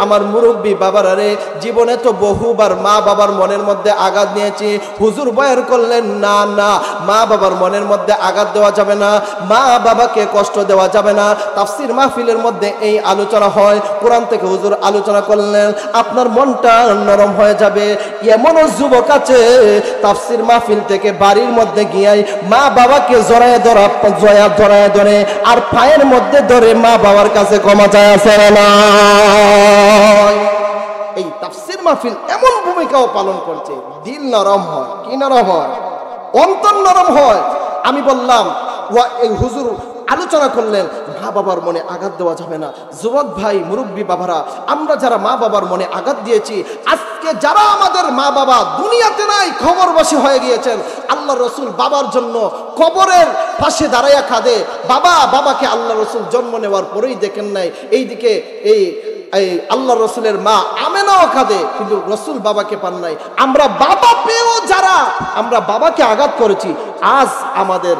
Speaker 1: আমার মুরব্বী বাবারা রে, জীবনে তো বহুবার মা বাবার মনের মধ্যে আঘাত নিয়েছি। হুজুর বয়ান করলেন, না না, মা বাবার মনের মধ্যে আঘাত দেওয়া যাবে না, মা বাবাকে কষ্ট দেওয়া যাবে না। তাফসীর মাহফিলের মধ্যে এই আলোচনা হয়, কোরআন থেকে হুজুর আলোচনা করলেন, আপনার মনটা নরম হয়ে যাবে। এমনও যুবক আছে তাফসীর মাহফিল থেকে বাড়ির মধ্যে গিয়ে মা বাবাকে জড়ায় ধরে আর পায়ের মধ্যে ধরে মা বাবার কাছে ক্ষমা চায় আছে না। এই তাফসীর মাহফিল এমন ভূমিকাও পালন করছে, দিল নরম হয়। কি নরম হয়? অন্তর নরম হয়। আমি বললাম, এই হুজুর আলোচনা করলেন, মা বাবার মনে আঘাত দেওয়া যাবে না। যুবক ভাই, মুরব্বী বাবারা, আমরা যারা মা বাবার মনে আঘাত দিয়েছি, আজকে যারা আমাদের মা বাবা দুনিয়াতে নাই, খবরবাসী হয়ে গিয়েছেন, আল্লাহ রসুল বাবার জন্য কবরের পাশে দাঁড়াইয়া কাঁদে। বাবাকে আল্লাহ রসুল জন্ম নেওয়ার পরেই দেখেন নাই। এইদিকে এই আল্লাহ রসুলের মা আমেনাও কাঁদে, কিন্তু রসুল বাবাকে পান নাই। আমরা বাবা পেয়েও যারা আমরা বাবাকে আঘাত করেছি, আজ আমাদের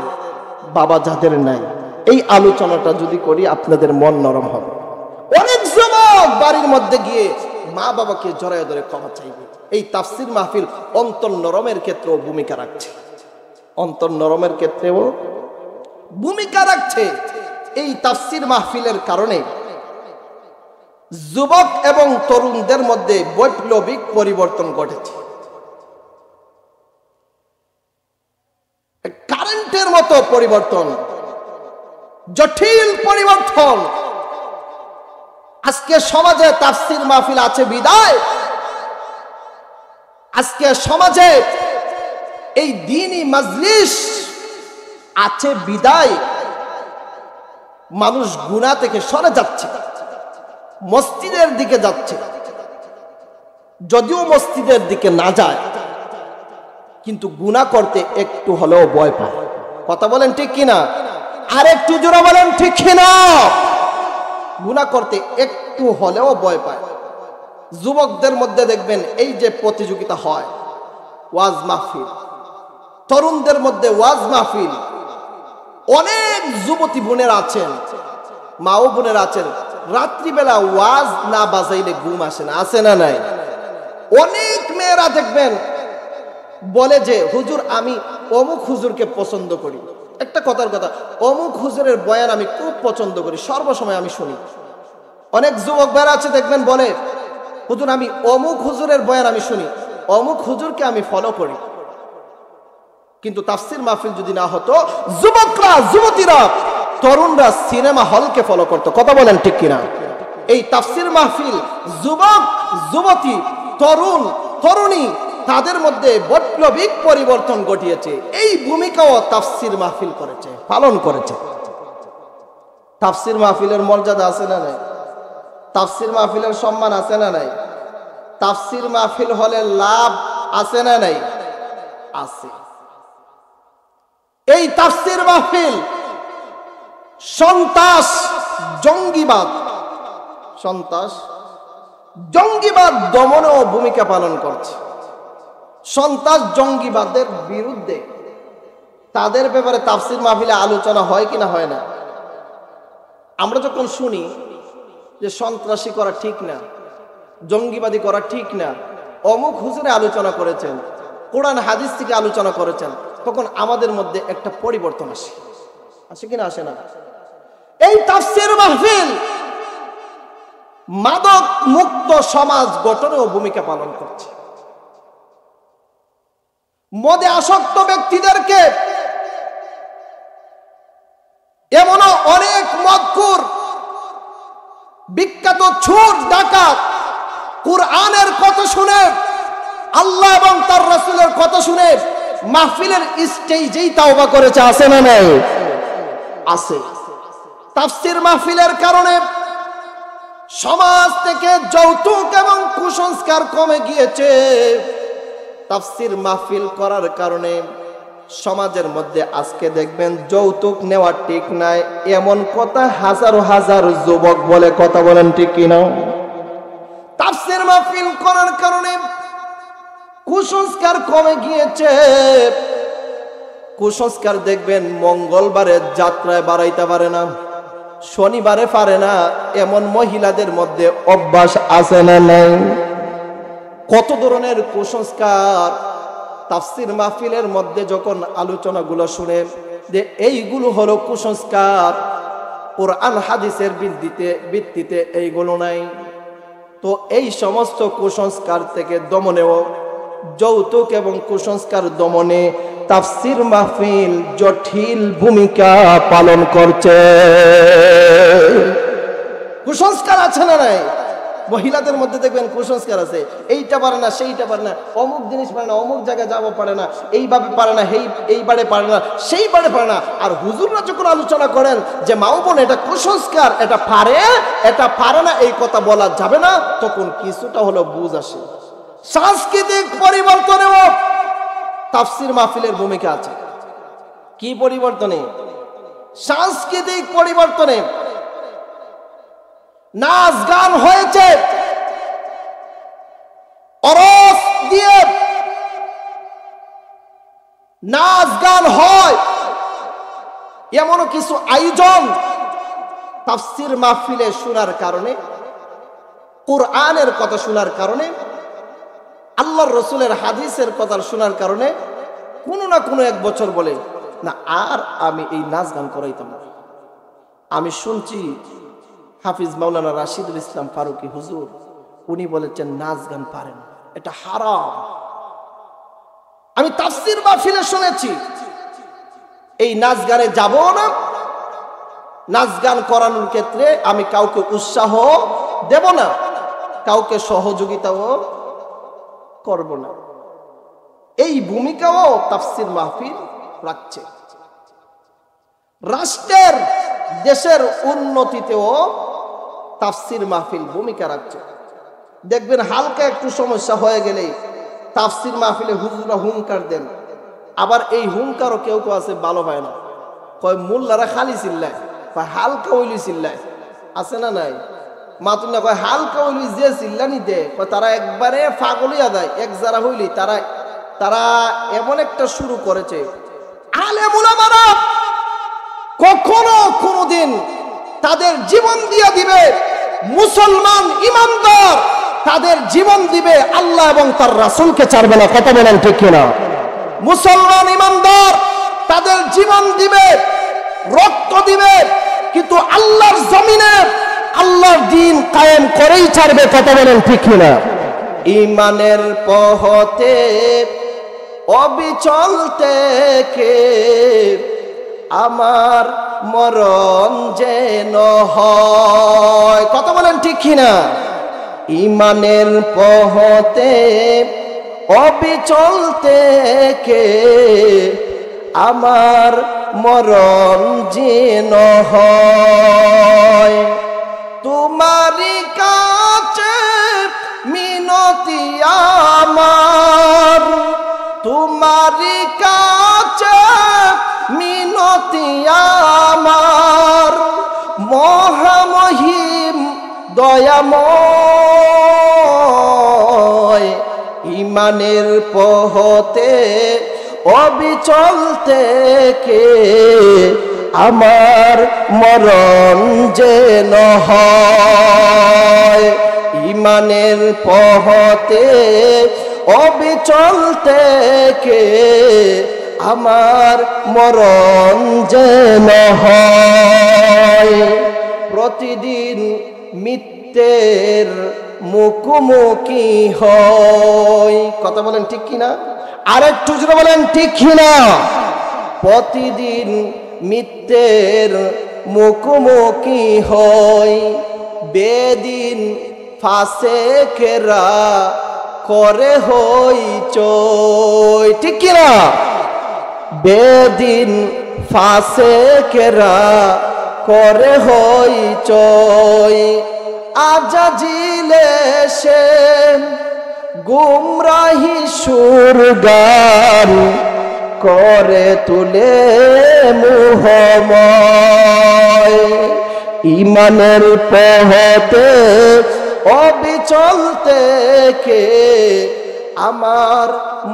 Speaker 1: বাবা যাদের নাই, এই আলোচনাটা যদি করি আপনাদের মন নরম হবে। অনেক যুবক বাড়ির মধ্যে গিয়ে মা বাবাকে জড়ায় ধরে ক্ষমা চাইবে। এই তাফসীর মাহফিল অন্তর নরমের ক্ষেত্রেও ভূমিকা রাখছে, অন্তর নরমের ক্ষেত্রেও ভূমিকা রাখছে। এই তাফসীর মাহফিলের কারণে যুবক এবং তরুণদের মধ্যে বৈপ্লবিক পরিবর্তন ঘটেছে। কারেন্টের মতো পরিবর্তন, জটিল পরিবর্তন। আজকে সমাজে তাফসীর মাহফিল আছে বিদায়, আজকে সমাজে এই দ্বীনি মাজলিস আছে বিদায়, মানুষ গুনাহ থেকে সরে যাচ্ছে, মসজিদের দিকে যাচ্ছে। যদিও মসজিদের দিকে না যায়, কিন্তু গুনাহ করতে একটু হলেও ভয় পায়। কথা বলেন ঠিক কিনা? আর একটু জোরে বলেন ঠিক কিনা? গুনাহ করতে একটু হলেও ভয় পায়। যুবকদের মধ্যে দেখবেন এই যে প্রতিযোগিতা হয়, ওয়াজ মাহফিল, তরুণদের মধ্যে ওয়াজ মাহফিল। অনেক যুবতী বোনেরা আছেন, মা ও বোনেরা আছেন, রাত্রিবেলা ওয়াজ না বাজাইলে ঘুম আসে না। আছে না নাই? অনেক মেয়েরা দেখবেন বলে যে, হুজুর আমি অমুক হুজুরকে পছন্দ করি। একটা কথার কথা, অমুক হুজুরের বয়ান আমি খুব পছন্দ করি, সর্বসময় আমি শুনি। অনেক যুবক ভাইরা আছে দেখবেন বলে, হুজুর আমি অমুক হুজুরের বয়ান আমি শুনি, অমুক হুজুরকে আমি ফলো করি। কিন্তু তাফসীর মাহফিল যদি না হতো, যুবকরা, যুবতীরা, তরুণরা সিনেমা হলকে ফলো করতো। কথা বলেন ঠিক কিনা? এই তাফসীর মাহফিল যুবক, যুবতী, তরুণ, তরুণী, তাদের মধ্যে বৈপ্লবিক পরিবর্তন ঘটিয়েছে। এই ভূমিকাও তাফসীর মাহফিল করেছে, পালন করেছে। তাফসীর মাহফিলের মর্যাদা আছে না নাই? তাফসীর মাহফিলের সম্মান আছে না নাই? তাফসীর মাহফিল হলে লাভ আছে না নাই? আছে। এই তাফসীর মাহফিল সন্ত্রাস, জঙ্গিবাদ, সন্ত্রাস, জঙ্গিবাদ দমনেও ভূমিকা পালন করছে। সন্ত্রাস, জঙ্গিবাদের বিরুদ্ধে তাদের ব্যাপারে তাফসীর মাহফিলে আলোচনা হয় কিনা হয় না? আমরা যখন শুনি যে সন্ত্রাসী করা ঠিক না, জঙ্গিবাদী করা ঠিক না, অমুক হুজুরে আলোচনা করেছেন, কোরআন হাদিস থেকে আলোচনা করেছেন, তখন আমাদের মধ্যে একটা পরিবর্তন আসে। আসে কিনা আসে না? এই তাফসীর মাহফিল মাদক মুক্ত সমাজ গঠনেও ভূমিকা পালন করছে। মদে আসক্ত ব্যক্তিদেরকে চোর ডাকাত কুরআনের কথা শুনে, আল্লাহ এবং তার রাসূলের কথা শুনে মাহফিলের স্টেজেই তাওবা করেছে, আছে না নাই? আছে। তাফসীর মাহফিলের কারণে সমাজ থেকে যৌতুক এবং কুসংস্কার কমে গিয়েছে। তাফসীর মাহফিল করার কারণে সমাজের মধ্যে আজকে দেখবেন যৌতুক নেওয়া ঠিক নাই এমন কথা হাজার হাজার যুবক বলে, কথা বলেন ঠিক কিনা? তাফসীর মাহফিল করার কারণে কুসংস্কার কমে গিয়েছে। কুসংস্কার দেখবেন মঙ্গলবারে যাত্রায় বাড়াইতে পারে না, শনিবারে পারে না, এমন মহিলাদের মধ্যে অভ্যাস আছে না নাই? কত ধরনের কুসংস্কার তাফসীর মাহফিলের মধ্যে যখন আলোচনাগুলো শুনে যে এইগুলো হলো কুসংস্কার, কুরআন হাদিসের ভিত্তিতে এইগুলো নাই, তো এই সমস্ত কুসংস্কার থেকে দমনেও, যৌতুক এবং কুসংস্কার দমনে তাফসীর মাহফিল জটিল ভূমিকা পালন করছে। কুসংস্কার আছে না নাই? মহিলাদের মধ্যে দেখবেন কুসংস্কার আছে, এইটা পারে না, সেইটা পারে না, অমুক জিনিস পারে না, অমুক জায়গায় যাবো পারে না, এইভাবে পারে না, এইবারে পারে না, সেইবারে পারে না। আর হুজুররা যখন আলোচনা করেন যে মাও বোন এটা কুসংস্কার, এটা পারে না, এই কথা বলা যাবে না, তখন কিছুটা হলো বুঝ আসে। সাংস্কৃতিক পরিবর্তনেও তাফসীর মাহফিলের ভূমিকা আছে। কি পরিবর্তনে? সাংস্কৃতিক পরিবর্তনে নাচ গান হয়েছে, অরস দিয়ে নাচ গান হয়, এমন কিছু আয়োজন তাফসীর মাহফিলে শোনার কারণে, কুরআনের কথা শোনার কারণে, আল্লাহর রাসূলের হাদিসের কথা শোনার কারণে কোনো না কোনো এক বছর বলে না আর আমি এই নাচ গান করাইতাম না। আমি শুনছি হাফিজ মাওলানা রাশিদুল ইসলাম ফারুকী হুজুর উনি বলেছেন নাচ গান পারেন, এটা হারাম। আমি তাফসীর মাহফিলে শুনেছি এই নাচ গানে যাব না, নাচ গান করানোর ক্ষেত্রে আমি কাউকে উৎসাহ দেব না, কাউকে সহযোগিতাও করব না। এই ভূমিকাও তাফসীর মাহফিল রাখছে। রাষ্ট্রের দেশের উন্নতিতেও তাফসীর মাহফিল ভূমিকা রাখছে। দেখবেন হালকা একটু সমস্যা হয়ে গেলে তাফসীর মাহফিলে হুজুররা হুঙ্কার দেন, আবার এই হুঙ্কারও কেউ কেউ আছে ভালো হয় না, কয় মোল্লারা খালি চিল্লায়, কয় হালকা হইলি চিল্লায়, আছে না নাই? মাতুন না কয় হালকা হইলি যে চিল্লানি দে, কয় তারা একবারে পাগলিয়া দেয়, এক যারা হইলি তারা এমন একটা শুরু করেছে। আলেম উলামারা কখনো কোনোদিন তাদের জীবন দিয়ে দিবে, মুসলমান ইমানদার তাদের জীবন দিবে, আল্লাহ এবং তার রাসূলকে ছাড়বে না, কথা বলেন ঠিক কিনা? মুসলমান ইমানদার তাদের জীবন দিবে, রক্ত দিবে, কিন্তু আল্লাহর জমিনে আল্লাহর দ্বীন কায়েম করেই ছাড়বে, কথা বলেন ঠিক কিনা? ঈমানের পথে অবিচল থেকে আমার মরণ যেন হয়, কথা বলেন ঠিক কিনা? ঈমানের পথে অবিচল থেকে আমার মরণ যেন হয়, তোমারই কাছে মিনতি আমার, তোমারই কাছে মিনতি আমার, মহামহিম দয়াময়, ঈমানের পথে অবিচল থেকে আমার মরণ যেন হয়, ঈমানের পথে অবিচল থেকে আমার মরণ যেন হয়, প্রতিদিন মিথ্যের মুখোমুখি হয়, কথা বলেন ঠিক কিনা? আরেকটু জোরে বলেন ঠিক কিনা? প্রতিদিন মিথ্যের মুখোমুখি হয়, বেদিন ফাসেকেরা করে হইচই, ঠিক কিনা? বেদিন ফাসেকেরা করে হইচই, আজাজিলে সে গুমরাহি সুরগান করে তুলে মোহময়। ইমানের পথে অবিচল থেকে আমার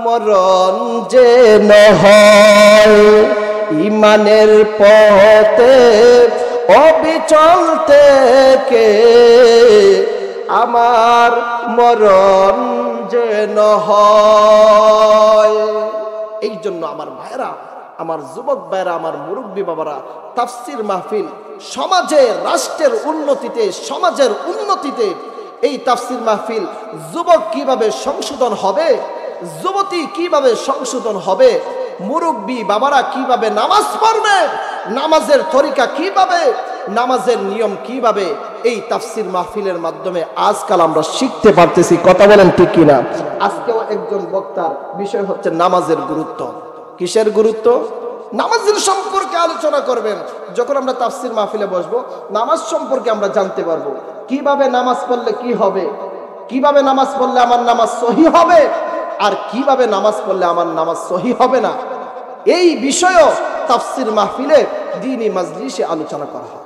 Speaker 1: মরণ যে হয়, ইমানের পথে অবিচল থেকে আমার মরণ যে হয়। এই জন্য আমার ভাইরা, আমার যুবক ভাইরা, আমার মুরব্বী বাবারা, তাফসীর মাহফিল সমাজের, রাষ্ট্রের উন্নতিতে, সমাজের উন্নতিতে এই তাফসীর মাহফিল যুবক কিভাবে সংশোধন হবে, যুবতী কিভাবে সংশোধন হবে, মুরব্বী বাবারা কিভাবে নামাজ পড়বে, নামাজের তরিকা কিভাবে, নামাজের নিয়ম কিভাবে, এই তাফসীর মাহফিলের মাধ্যমে আজকাল আমরা শিখতে পারতেছি। কথা বলেন ঠিক কিনা? আজকেও একজন বক্তার বিষয় হচ্ছে নামাজের গুরুত্ব। কিসের গুরুত্ব? নামাজের সম্পর্কে আলোচনা করবেন। যখন আমরা তাফসীর মাহফিলে বসবো, নামাজ সম্পর্কে আমরা জানতে পারবো কিভাবে নামাজ পড়লে কি হবে, কিভাবে নামাজ পড়লে আমার নামাজ সহি হবে, আর কিভাবে নামাজ পড়লে আমার নামাজ সহি হবে না। এই বিষয়ও তাফসীর মাহফিলে দ্বীনি মাজলিসে আলোচনা করা হয়।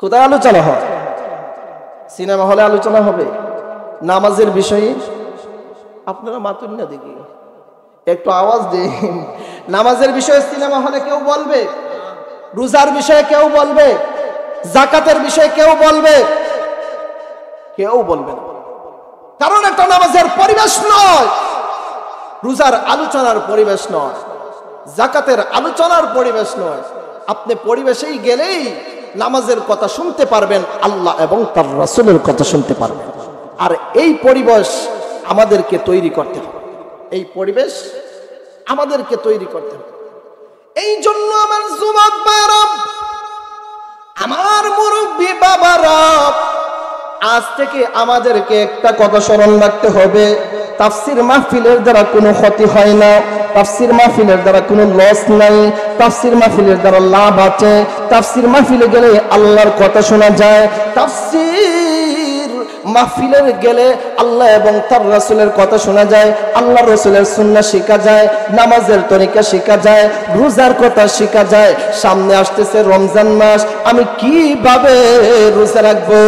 Speaker 1: কোথায় আলোচনা হয়? সিনেমা হলে আলোচনা হবে নামাজের বিষয়ে। আপনারা মাতুন না দেখি, একটু আওয়াজ দিন। নামাজের বিষয়ে সিনেমা হলে কেউ বলবে, রোজার বিষয়ে কেউ বলবে, যাকাতের বিষয়ে কেউ বলবে, কেউ বলবে না। কারণ একটা নামাজের পরিবেশ নয়, রোজার আলোচনার পরিবেশ নয়, যাকাতের আলোচনার পরিবেশ নয়। আপনি পরিবেশেই গেলেই নামাজের কথা শুনতে পারবেন, আল্লাহ এবং তার রাসূলের কথা শুনতে পারবেন। আর এই পরিবেশ আমাদেরকে তৈরি করতে হবে, এই পরিবেশ আমাদেরকে তৈরি করতে হবে। এই জন্য আমার যুবক ভাইরা, আমার মুরব্বী বাবারা, আজ থেকে আমাদেরকে একটা কথা স্মরণ রাখতে হবে, তাফসীর মাহফিলের দ্বারা কোনো ক্ষতি হয় না, তাফসীর মাহফিলের দ্বারা কোনো লস নাই, তাফসীর মাহফিলের দ্বারা লাভ আছে। তাফসীর মাহফিলে গেলে আল্লাহর কথা শোনা যায়, তাফসীর মাহফিলে গেলে আল্লাহ এবং তার রাসূলের কথা শোনা যায়, আল্লাহর রাসূলের সুন্নাহ শেখা যায়, নামাজের তরিকা শেখা যায়, রোজার কথা শেখা যায়। সামনে আসতেছে রমজান মাস, আমি কিভাবে রোজা রাখবো,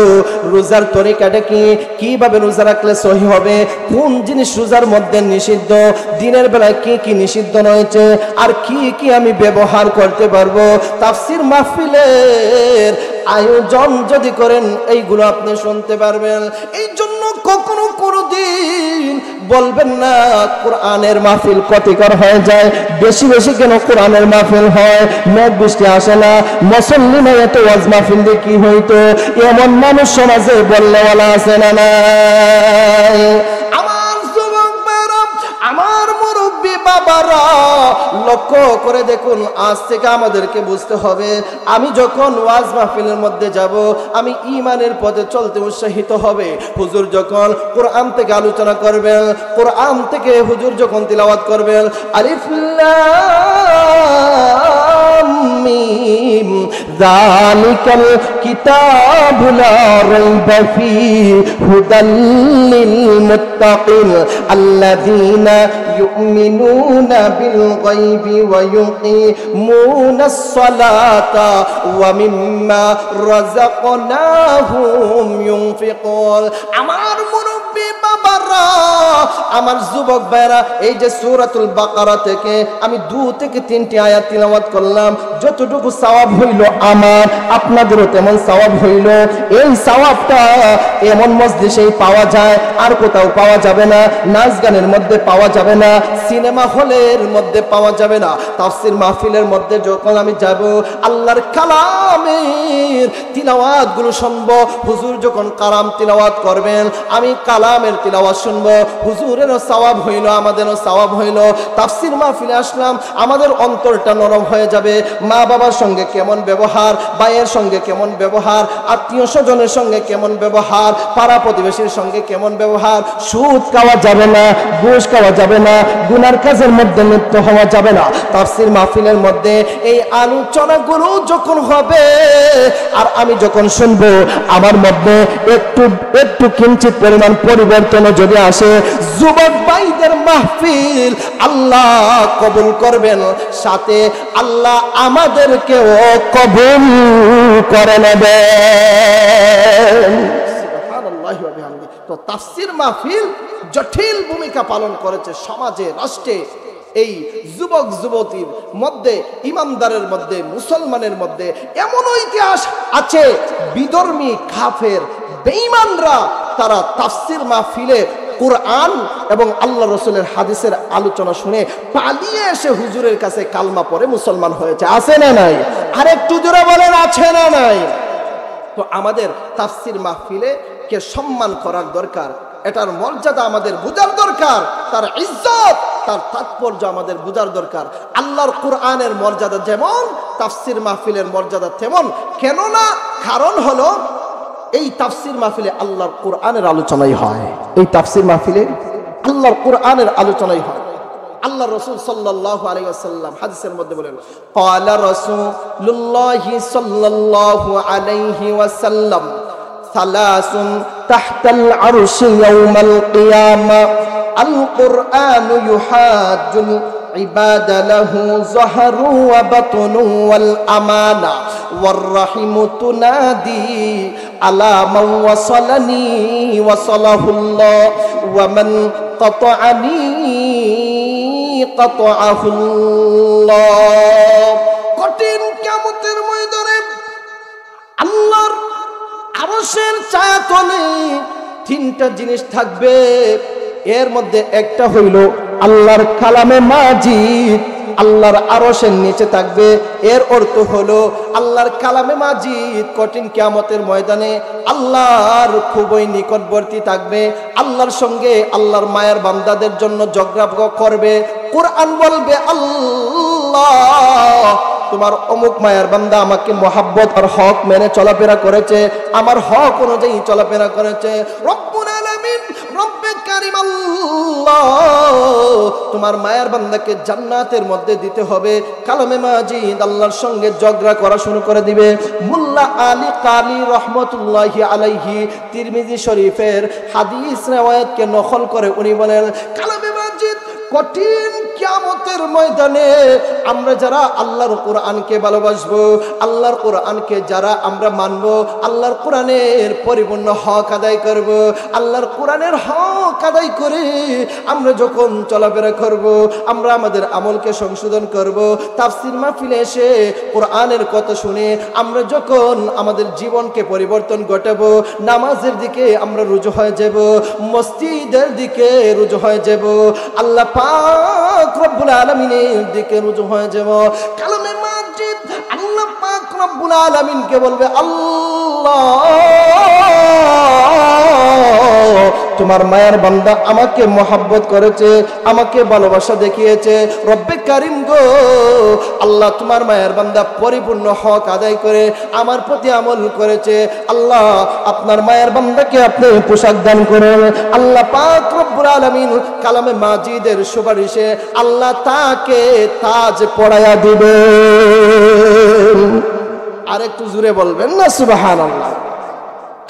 Speaker 1: রোজার তরিকাটা কি, কিভাবে রোজা রাখলে সহি হবে, কোন জিনিস রোজার মধ্যে নিষিদ্ধ, দিনের বেলায় কি কি নিষিদ্ধ রয়েছে, আর কি কি আমি ব্যবহার করতে পারবো। তাফসীর মাহফিলের আয়োজন যদি করেন, এইগুলো আপনি শুনতে পারবেন। এই জন্য কখনো কোনোদিন বলবেন না কোরআনের মাহফিল ক্ষতিকর হয়ে যায়, বেশি বেশি কেন কোরআনের মাহফিল হয়, মেঘ বৃষ্টি আসে না, মুসল্লি নাই, এত ওয়াজ মাহফিল দিয়ে কি হইতো, এমন মানুষ সমাজে বললেওয়ালা আছে না নাই? আমার যুবক ভাইরা, আমার মুরব্বী বাবারা, লক্ষ্য করে দেখুন, আজ থেকে আমাদেরকে বুঝতে হবে, আমি যখন ওয়াজ মাহফিলের মধ্যে যাব, আমি ঈমানের পথে চলতে উৎসাহিত হবে। হুজুর যখন কোরআন থেকে আলোচনা করবেন, কোরআন থেকে হুজুর যখন তিলাওয়াত করবেন, আলিফ লাম মিম যালিকাল কিতাবু লা রাইবা ফীহি হুদাল লিল মুত্তাকিন আল্লাযীনা ইউমিনুনা বিল গায়বি ওয়া ইউকিমুনাস সালাতা ওয়া মিম্মা রাযাকনাহুম ইউনফিকুন। আমার মুরব্বী বাবারা, আমার যুবক ভাইরা, এই যে সূরাতুল বাকারা থেকে আমি 2 থেকে 3টি আয়াত তিলাওয়াত করলাম, যতটুকু সওয়াব হইল আমার, আপনাদেরও তেমন সওয়াব হইল। এই সওয়াবটা এমন মজলিসেই পাওয়া যায়, আর কোথাও পাওয়া যাবে না, নাচ গানের মধ্যে পাওয়া যাবে না, সিনেমা হলের মধ্যে পাওয়া যাবে না। তাফসীর মাহফিলের মধ্যে যখন আমি যাব, আল্লাহর কালামের তিলাওয়াত গুলো শুনবো। হুজুর যখন কালাম তিলাওয়াত করবেন, আমি কালামের তিলাওয়াত শুনবো। হুজুরেরও সওয়াব হইল, আমাদেরও সওয়াব হইল। তাফসীর মাহফিলে আসলাম, আমাদের অন্তরটা নরম হয়ে যাবে। মা বাবার সঙ্গে কেমন ব্যবহার, ভাই মায়ের সঙ্গে কেমন ব্যবহার, আত্মীয় স্বজনের সঙ্গে কেমন ব্যবহার, পাড়া প্রতিবেশীর সঙ্গে কেমন ব্যবহার। সুদ খাওয়া যাবে না, ঘুষ খাওয়া যাবে না, গুনার কাজের মধ্যে লিপ্ত হওয়া যাবে না। তাফসীর মাহফিলের মধ্যে এই আলোচনাগুলো যখন হবে আর আমি যখন শুনবো, আমার মধ্যে একটু একটু কিঞ্চিত পরিমাণ পরিবর্তন যদি আসে, যুবক ভাইদের মাহফিল আল্লাহ কবুল করবেন, সাথে আল্লাহ আমাদেরকেও কবুল করে নেবেন। সুবহানাল্লাহি ওয়া বিহামদিহি। তো তাফসীর মাহফিল জটিল ভূমিকা পালন করেছে সমাজে, রাষ্ট্রে। এই যুবক যুবতীর মধ্যে, ইমানদারের মধ্যে, মুসলমানের মধ্যে এমন ইতিহাস আছে, বিধর্মী কাফের বেঈমানরা তারা তাফসীর মাহফিলে কুরআন এবং আল্লাহ রাসূলের হাদিসের আলোচনা শুনে পালিয়ে এসে হুজুরের কাছে কালমা পড়ে মুসলমান হয়েছে। আছে না নাই? আরেকটু জোরে বলেন, আছে না নাই? তো আমাদের তাফসীর মাহফিলে কে সম্মান করার দরকার, এটার মর্যাদা আমাদের বুঝার দরকার, তার ইজ্জত, তার তাৎপর্য আমাদের বুঝার দরকার। আল্লাহর কুরআনের মর্যাদা যেমন, তাফসীর মাহফিলের মর্যাদা তেমন। কেন না? কারণ হলো এই তাফসীর মাহফিলে আল্লাহর কুরআনের আলোচনাই হয়। এই তাফসীর মাহফিলে আল্লাহর কুরআনের আলোচনাই হয়। আল্লাহ রাসূল সাল্লাল্লাহু আলাইহি ওয়াসাল্লাম হাদিসের মধ্যে বলেন, ক্বালা রাসূলুল্লাহি সাল্লাল্লাহু আলাইহি ওয়াসাল্লাম, সালাসুন তাহতাল আরশি ইয়াউমাল কিয়ামা, আল কুরআনু ইউহাজ্জুল ইবাদা লাহু যাহরু ওয়া বাতনু ওয়াল আমানা ওয়ার রাহিমু তুনাদি আলা মান ওয়াসালানি ওয়াসালাহুল্লাহ ওয়া মান কাতাআনি কাতাআহুল্লাহ। কঠিন কিয়ামতের ময়দানে আল্লাহর আরশের ছায়াতলে তিনটা জিনিস থাকবে। এর মধ্যে একটা হইল আল্লাহর কালামে মাজিদ, আল্লাহর আরশের নিচে থাকবে। এর অর্থ হলো আল্লাহর কালামে মাজিদ কঠিন কিয়ামতের ময়দানে আল্লাহর খুবই নিকটবর্তী থাকবে। আল্লাহর সঙ্গে আল্লাহর মায়ের বান্দাদের জন্য ঝগড়া করবে। কুরআন বলবে, আল্লাহ তোমার অমুক মায়ের বান্দা আমাকে মহাব্বত আর হক মেনে চলাফেরা করেছে, আমার হক অনুযায়ী চলাফেরা করেছে। রব্বুল আলামিন, রব্বে কারীম আল্লাহ তোমার মায়ের বান্দাকে জান্নাতের মধ্যে দিতে হবে। কালামে মাজিদ আল্লাহর সঙ্গে ঝগড়া করা শুরু করে দিবে। মুল্লা আলী কালী রহমতুল্লাহি আলাইহি তিরমিজি শরীফের হাদিস রিওয়ায়াতকে নকল করে উনি বলেন, কালামে মাজিদ কঠিন কিয়ামতের ময়দানে আমরা যারা আল্লাহর কোরআনকে ভালোবাসবো, আল্লাহর কোরআনকে যারা আমরা মানবো, আল্লাহর কোরআনের পরিপূর্ণ হক আদায় করব, আল্লাহর কোরআনের হক আদায় করে আমরা যখন চলাফেরা করব, আমরা আমাদের আমলকে সংশোধন করব, তাফসীর মাহফিলে এসে কোরআনের কথা শুনে আমরা যখন আমাদের জীবনকে পরিবর্তন ঘটাবো, নামাজের দিকে আমরা রুজু হয়ে যাব, মসজিদের দিকে রুজু হয়ে যাব, আল্লাহ পাক রব্বুল আলামিনের দিকে রুজু হয়ে যাব। কালামে মাজিদ আল্লাহ পাক রব্বুল আলামিনকে বলবে, আল্লাহ তোমার মায়ের বান্দা আমাকে মহব্বত করেছে, আমাকে ভালোবাসা দেখিয়েছে। রব্বে কারীম গো, আল্লাহ তোমার মায়ের বান্দা পরিপূর্ণ হক আদায় করে আমার প্রতি আমল করেছে। আল্লাহ আপনার মায়ের বান্দাকে আপনি পোশাক দান করুন। আল্লাহ পাক রব্বুল আলামিন কালামে মাজিদের সুপারিশে আল্লাহ তাকে তাজ পরায়া দিবেন। আরেকটু জোরে বলবেন না সুবহানাল্লাহ।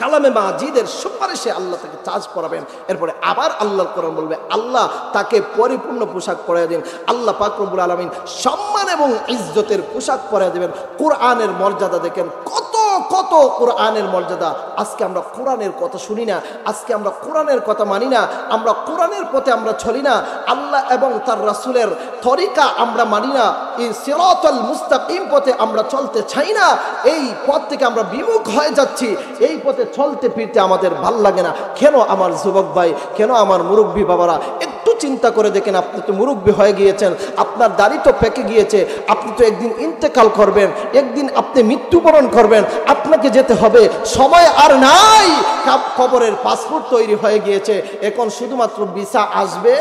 Speaker 1: কালামে মাজিদের সুপারিশে আল্লাহ তাকে তাজ পরাবেন। এরপরে আবার আল্লাহর কোরআন বলবে, আল্লাহ তাকে পরিপূর্ণ পোশাক পরাইয়া দিন। আল্লাহ পাক রব্বুল আলামিন সম্মান এবং ইজ্জতের পোশাক পরাইয়া দেবেন। কোরআনের মর্যাদা দেখেন, কত কত কোরআনের মর্যাদা। আজকে আমরা কোরআনের কথা শুনি না, আজকে আমরা কোরআনের কথা মানি না, আমরা কোরআনের পথে আমরা চলি না, আল্লাহ এবং তার রাসূলের তরিকা আমরা মানি না, এই সিরাতাল মুস্তাকিম পথে আমরা চলতে চাই না। এই পথ থেকে আমরা বিমুখ হয়ে যাচ্ছি। এই পথে চলতে ফিরতে আমাদের ভাল লাগে না। কেন আমার যুবক ভাই, কেন আমার মুরব্বী বাবারা একটু চিন্তা করে দেখেন, আপনি তো মুরব্বী হয়ে গিয়েছেন, আপনার দাড়ি তো পেকে গিয়েছে, আপনি তো একদিন ইন্তেকাল করবেন, একদিন আপনি মৃত্যুবরণ করবেন, আপনাকে যেতে হবে, সময় আর নাই। কবরের পাসপোর্ট তৈরি হয়ে গিয়েছে, এখন শুধুমাত্র ভিসা আসবে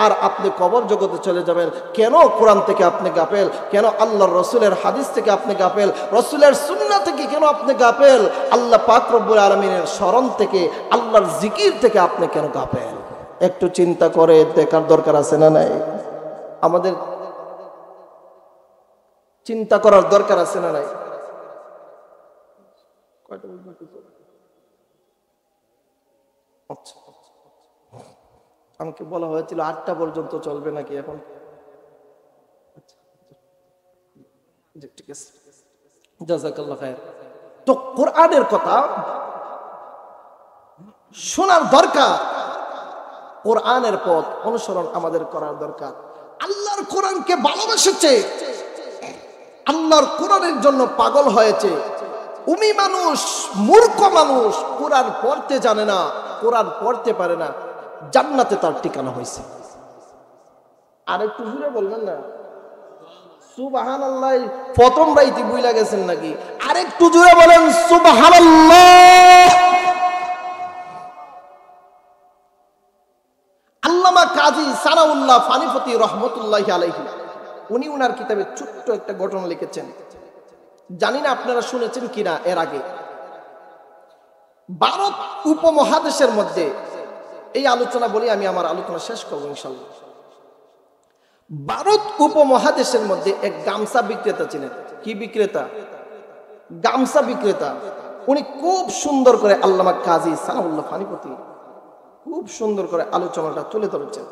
Speaker 1: আর আপনি কবর জগতে চলে যাবেন। কেন কোরআন থেকে আপনি গাফেল? কেন আল্লাহর রসুলের হাদিস থেকে আপনি গাফেল? রসুলের সুন্নাহ থেকে কেন আপনি গাফেল? আল্লাহ পাক রব্বুল আলামিনের স্মরণ থেকে, আল্লাহর জিকির থেকে আপনি কেন গাফেল? একটু চিন্তা করে দেখার দরকার আছে না নাই? আমাদের চিন্তা করার দরকার আছে না নাই? আমাকে বলা হয়েছিল 8টা পর্যন্ত চলবে নাকি, এখন ঠিক আছে, জাযাকাল্লাহ খায়ের। তো কোরআনের কথা শোনার দরকার, কোরআনের পথ অনুসরণ আমাদের করার দরকার। আল্লাহর কোরআনকে ভালোবেসেছে, আল্লাহর কোরআনের জন্য পাগল হয়েছে। উমি মানুষ, মূর্খ মানুষ, কোরআন পড়তে জানে না, কোরআন পড়তে পারে না, জান্নাতে তার ঠিকানা হয়েছে। আর একটু জুড়ে বলবেন না সুবহানাল্লাহ? প্রথম রাইতে বুইলা গেছেন নাকি? আর একটু জুড়ে বলেন সুবহানাল্লাহ। আল্লামা কাজী সানাউল্লাহ ফানিপতি রহমতুল্লাহি আলাইহি, উনি উনার কিতাবে ছোট্ট একটা ঘটনা লিখেছেন, জানি না আপনারা শুনেছেন কিনা। এর আগে ভারত উপমহাদেশের মধ্যে, এই আলোচনা বলি, আমি আমার আলোচনা শেষ করবো ইনশাআল্লাহ। ভারত উপমহাদেশের মধ্যে এক গামছা বিক্রেতা ছিলেন। কি বিক্রেতা? গামছা বিক্রেতা। উনি খুব সুন্দর করে, আল্লামা কাজী সানাউল্লাহ ফানিপতি খুব সুন্দর করে আলোচনাটা তুলে ধরেছেন।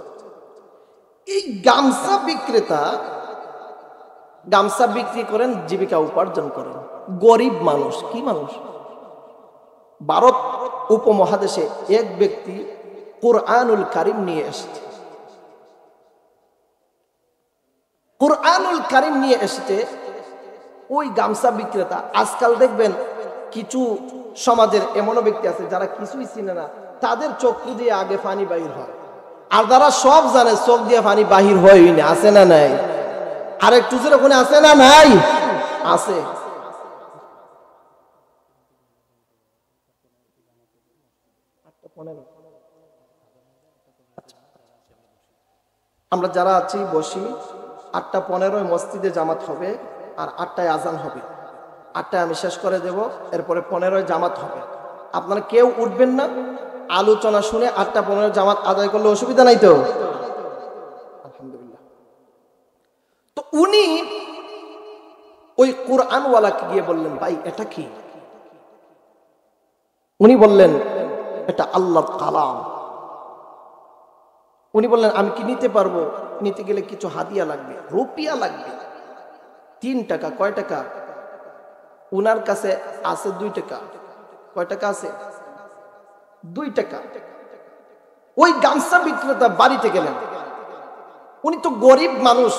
Speaker 1: এই গামছা বিক্রেতা গামছা বিক্রি করেন, জীবিকা উপার্জন করেন, গরিব মানুষ। কি মানুষ? ভারত উপমহাদেশে এক ব্যক্তি কুরআনুল কারীম নিয়ে এসেছে। কুরআনুল কারীম নিয়ে এসেছে ওই গামছা বিক্রেতা। আজকাল দেখবেন কিছু সমাজের এমনও ব্যক্তি আছে যারা কিছুই চিনে না, তাদের চক্ষু দিয়ে আগে পানি বাহির হয়, আর যারা সব জানে চোখ দিয়ে পানি বাহির হয়ই না। আছে না নাই? আর একটু যেরকম আছে না নাই? আছে। আমরা যারা আছি বসি, 8:15 মসজিদে জামাত হবে, আর 8টায় আজান হবে। 8টায় আমি শেষ করে দেব, এরপরে 15 জামাত হবে। আপনারা কেউ উঠবেন না, আলোচনা শুনে 8:15 জামাত আদায় করলে অসুবিধা নাই তো? আলহামদুলিল্লাহ। তো উনি ওই কোরআনওয়ালাকে গিয়ে বললেন, ভাই এটা কি? উনি বললেন, এটা আল্লাহর কালাম। উনি বললেন, আমি কি নিতে পারবো? নিতে গেলে কিছু হাদিয়া লাগবে, রুপিয়া লাগবে। 3 টাকা। কয় টাকা? উনার কাছে আছে 2 টাকা। কয় টাকা আছে? 2 টাকা। ওই গামছা বিক্রেতা বাড়িতে গেলেন। উনি তো গরিব মানুষ।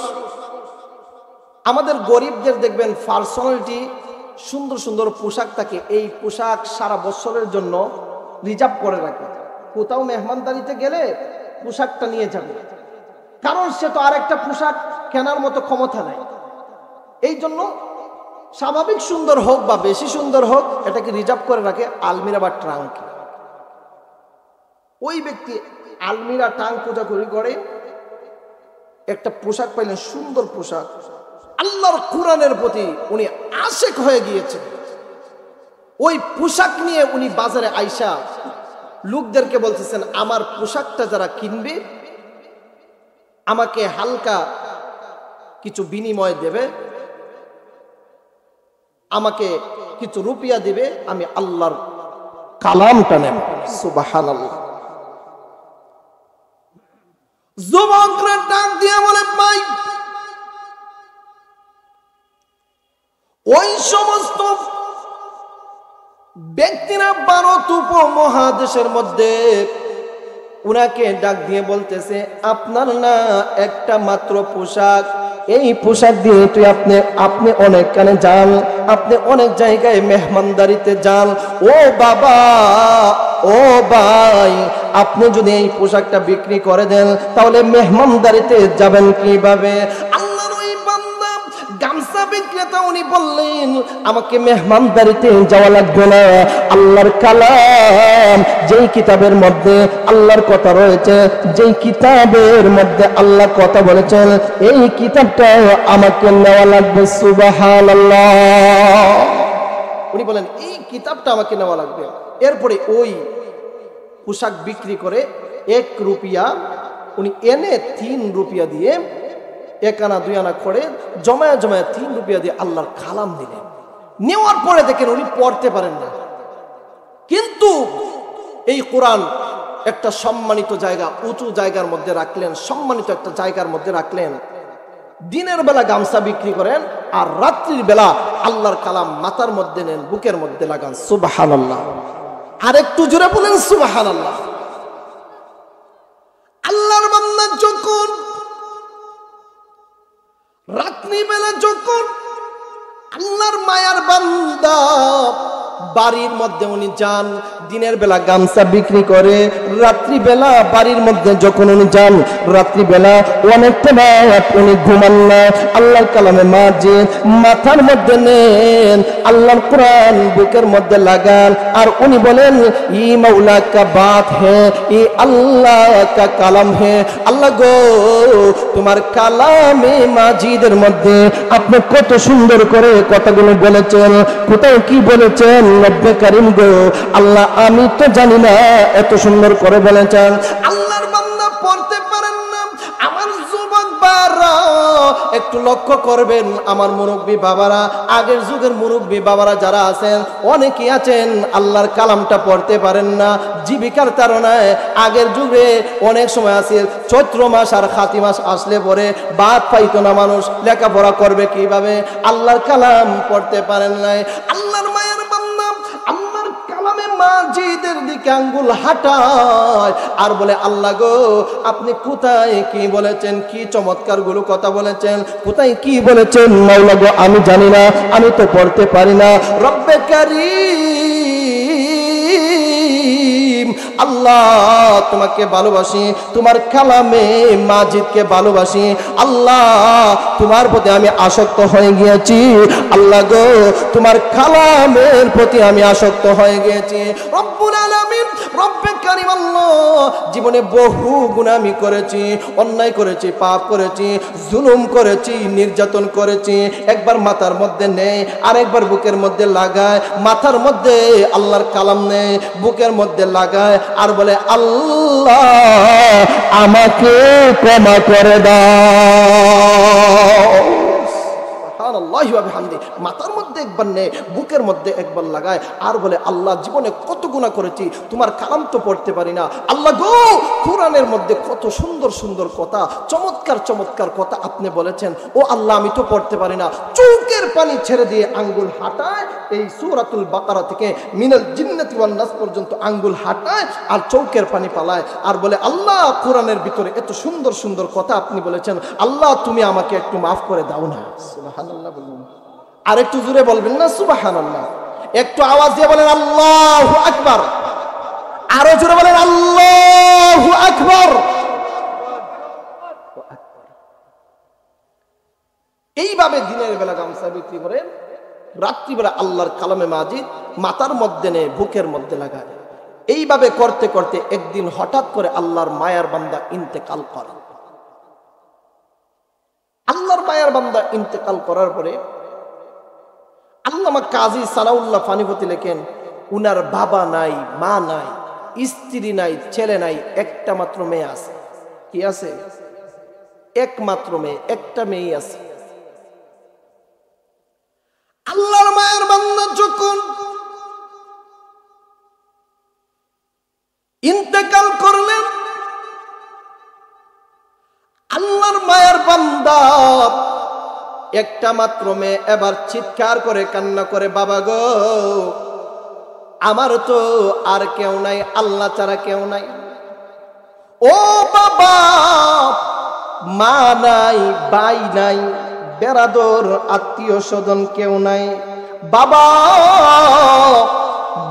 Speaker 1: আমাদের গরিবদের দেখবেন পার্সোনালিটি সুন্দর সুন্দর পোশাক থাকে, এই পোশাক সারা বছরের জন্য রিজার্ভ করে রাখে। কোথাও মেহমানদারিতে গেলে পোশাকটা নিয়ে যাবে, কারণ সে তো আরেকটা পোশাক কেনার মতো ক্ষমতা নাই। এই জন্য স্বাভাবিক সুন্দর হোক বা বেশি সুন্দর হোক, এটাকে রিজার্ভ করে রাখে আলমিরা বা ট্রাঙ্কে। ওই ব্যক্তি আলমিরা ট্রাঙ্ক খোঁজাখুঁজি করে, একটা পোশাক পাইলেন, সুন্দর পোশাক। আল্লাহর কোরআনের প্রতি উনি আশেক হয়ে গিয়েছেন। ওই পোশাক নিয়ে উনি বাজারে আইসা লোকদেরকে বলতেছেন, আমার পোশাকটা যারা কিনবে আমাকে হালকা কিছু বিনিময় দেবে, আমাকে কিছু রুপিয়া দিবে, আমি আল্লাহর কালামটা নেব। সুবহানাল্লাহ। যুবকরা ডাক দিয়ে বলে, ভাই ওই সমস্ত ব্যক্তিরা ভারত উপমহাদেশের মধ্যে উনাকে ডাক দিয়ে বলতেছে, আপনার না একটা মাত্র পোশাক, এই পোশাক দিয়ে তুই আপনি অনেকখানে যান, আপনি অনেক জায়গায় মেহমানদারিতে যান। ও বাবা, ও ভাই, আপনি যদি এই পোশাকটা বিক্রি করে দেন তাহলে মেহমানদারিতে যাবেন কিভাবে? আল্লাহর ওই বান্দা গামছা বিক্রেতা উনি বললেন, আমাকে মেহমানদারিতে যাওয়া লাগবে না। আল্লাহর কালাম, যেই কিতাবের মধ্যে আল্লাহর কথা রয়েছে, যেই কিতাবের মধ্যে আল্লাহ কথা বলেছেন, এই কিতাবটা আমাকে নেওয়া লাগবে। সুবহানাল্লাহ। উনি বলেন এই কিতাবটা আমাকে নেওয়া লাগবে। এরপরে ওই পোশাক বিক্রি করে 1 রুপিয়া উনি এনে 3 রুপিয়া দিয়ে, 1 আনা 2 আনা করে জমায়া 3 রুপিয়া দিয়ে আল্লাহর কালাম দিলেন। নেওয়ার পরে দেখেন উনি পড়তে পারেন না, কিন্তু এই কোরআন একটা সম্মানিত জায়গা, উঁচু জায়গার মধ্যে রাখলেন, সম্মানিত একটা জায়গার মধ্যে রাখলেন। দিনের বেলা গামছা বিক্রি করেন, আর রাত্রির বেলা আল্লাহর কালাম মাথার মধ্যে নেন, বুকের মধ্যে লাগান। সুবহানাল্লাহ। আর একটু জোরে বলেন সুবহানাল্লাহ। আল্লাহর বান্দা যখন রাত্রি বেলা, যখন আল্লাহর মায়ার বান্দা বাড়ির মধ্যে উনি যান, দিনের বেলা গামছা বিক্রি করে, রাত্রি বেলা বাড়ির মধ্যে যখন উনি যান, রাত্রি বেলা অনেকটা রাত উনি ঘুমান না, আল্লাহর কালামে মাজিদ মাথার মধ্যে নেন, আল্লাহর কোরআন বুকের মধ্যে লাগান, আর উনি বলেন ই মাওলা কা বাত হে, ই আল্লাহ কা কালাম হে। আল্লাহ গো, তোমার কালামে মাজিদের মধ্যে আপনি কত সুন্দর করে কথাগুলো বলেছেন, কোথায় কি বলেছেন রব্বে কারীম গো, আল্লাহ আমি তো জানি না, এত সুন্দর করে বলেছেন। আল্লাহর বান্দা পড়তে পারেন না, আমার যুবক বাবারা একটু লক্ষ্য করবেন, আমার মুরব্বী বাবারা, আগের যুগের মুরব্বী বাবারা যারা আছেন, অনেকেই আছেন আল্লাহর কালামটা পড়তে পারেন না, জীবিকার তাড়নায়। আগের যুগে অনেক সময় আছে চৈত্র মাস আর খাতি মাস আসলে পরে ভাত পাইতো না মানুষ, লেখাপড়া করবে কিভাবে? আল্লাহর কালাম পড়তে পারেন নাই। আল্লাহর মায়ের বান্দা আল্লাহর কালামে মাজিদের দিকে আঙ্গুল হাঁটায়, আর বলে আল্লাহ গো, আপনি কোথায় কি বলেছেন, কি চমৎকার গুলো কথা বলেছেন, কোথায় কি বলেছেন মাওলা গো, আমি জানি না, আমি তো পড়তে পারি না। রব্বে কারীম, আল্লাহ তোমাকে ভালোবাসি, তোমার কালামে মাজিদকে ভালোবাসি, আল্লাহ তোমার প্রতি আমি আসক্ত হয়ে গিয়েছি, আল্লাহ গো তোমার কালামের প্রতি আমি আসক্ত হয়ে গিয়েছি। রব্বুল আলামিন, রব্বে কারীম আল্লাহ, জীবনে বহু গুনাহ আমি করেছি, অন্যায় করেছি, পাপ করেছি, জুলুম করেছি, নির্যাতন করেছি। একবার মাথার মধ্যে নেই, আরেকবার বুকের মধ্যে লাগায়, মাথার মধ্যে আল্লাহর কালাম নেই, বুকের মধ্যে লাগায়, আর বলে আল্লাহ আমাকে ক্ষমা করে দাও। সুবহানাল্লাহি ওয়া বিহামদি। মাথার মধ্যে একবার নেয়, বুকের মধ্যে একবার লাগায়, আর বলে আল্লাহ জীবনে কত গুনাহ করেছি, তোমার কালাম তো পড়তে পারি না। আল্লাহ গো, কোরআনের মধ্যে কত সুন্দর সুন্দর কথা, চমৎকার চমৎকার কথা আপনি বলেছেন, ও আল্লাহ আমি তো পড়তে পারি না। চোখের পানি ছেড়ে দিয়ে আঙ্গুল হাঁটায়, এই সূরাতুল বাকারা থেকে মিনাল জিন্নাতি ওয়ান নাস পর্যন্ত আঙ্গুল হাঁটায়, আর চোখের পানি পালায়, আর বলে আল্লাহ কোরআনের ভিতরে এত সুন্দর সুন্দর কথা আপনি বলেছেন, আল্লাহ তুমি আমাকে একটু মাফ করে দাও না। সুবহানাল্লাহ বলুন, আর একটু জোরে বলবেন না সুবহানাল্লাহ? একটু আওয়াজ দিয়ে বলেন আল্লাহু আকবার, আরো জোরে বলেন আল্লাহু আকবার। এইভাবে দিনের বেলা গামছা বিক্রি করেন, রাত্রিবেলা আল্লাহর কালামে মাজিদ মাথার মধ্যে নেয়, বুকের মধ্যে লাগায়। এইভাবে করতে করতে একদিন হঠাৎ করে আল্লাহর মায়ার বান্দা ইন্তেকাল করে। আল্লাহর মায়ার বান্দা ইন্তেকাল করার পরে আল্লামা কাজী সানাউল্লাহ ফানিপতি লেখেন, উনার বাবা নাই, মা নাই, স্ত্রী নাই, ছেলে নাই, একটা মাত্র মেয়ে আছে। কি আছে? একমাত্র মেয়ে, একটা মেয়ে আছে। আল্লাহর মায়ের বান্দা যখন ইন্তেকাল করলেন, আল্লাহর মায়ের বান্দা একটা মাত্র মেয়ে এবার চিৎকার করে কান্না করে, বাবা গো, আমার তো আর কেউ নাই, আল্লাহ ছাড়া কেউ নাই। ও বাবা, মা নাই, ভাই নাই, বেরাদর আত্মীয় স্বজন কেউ নাই। বাবা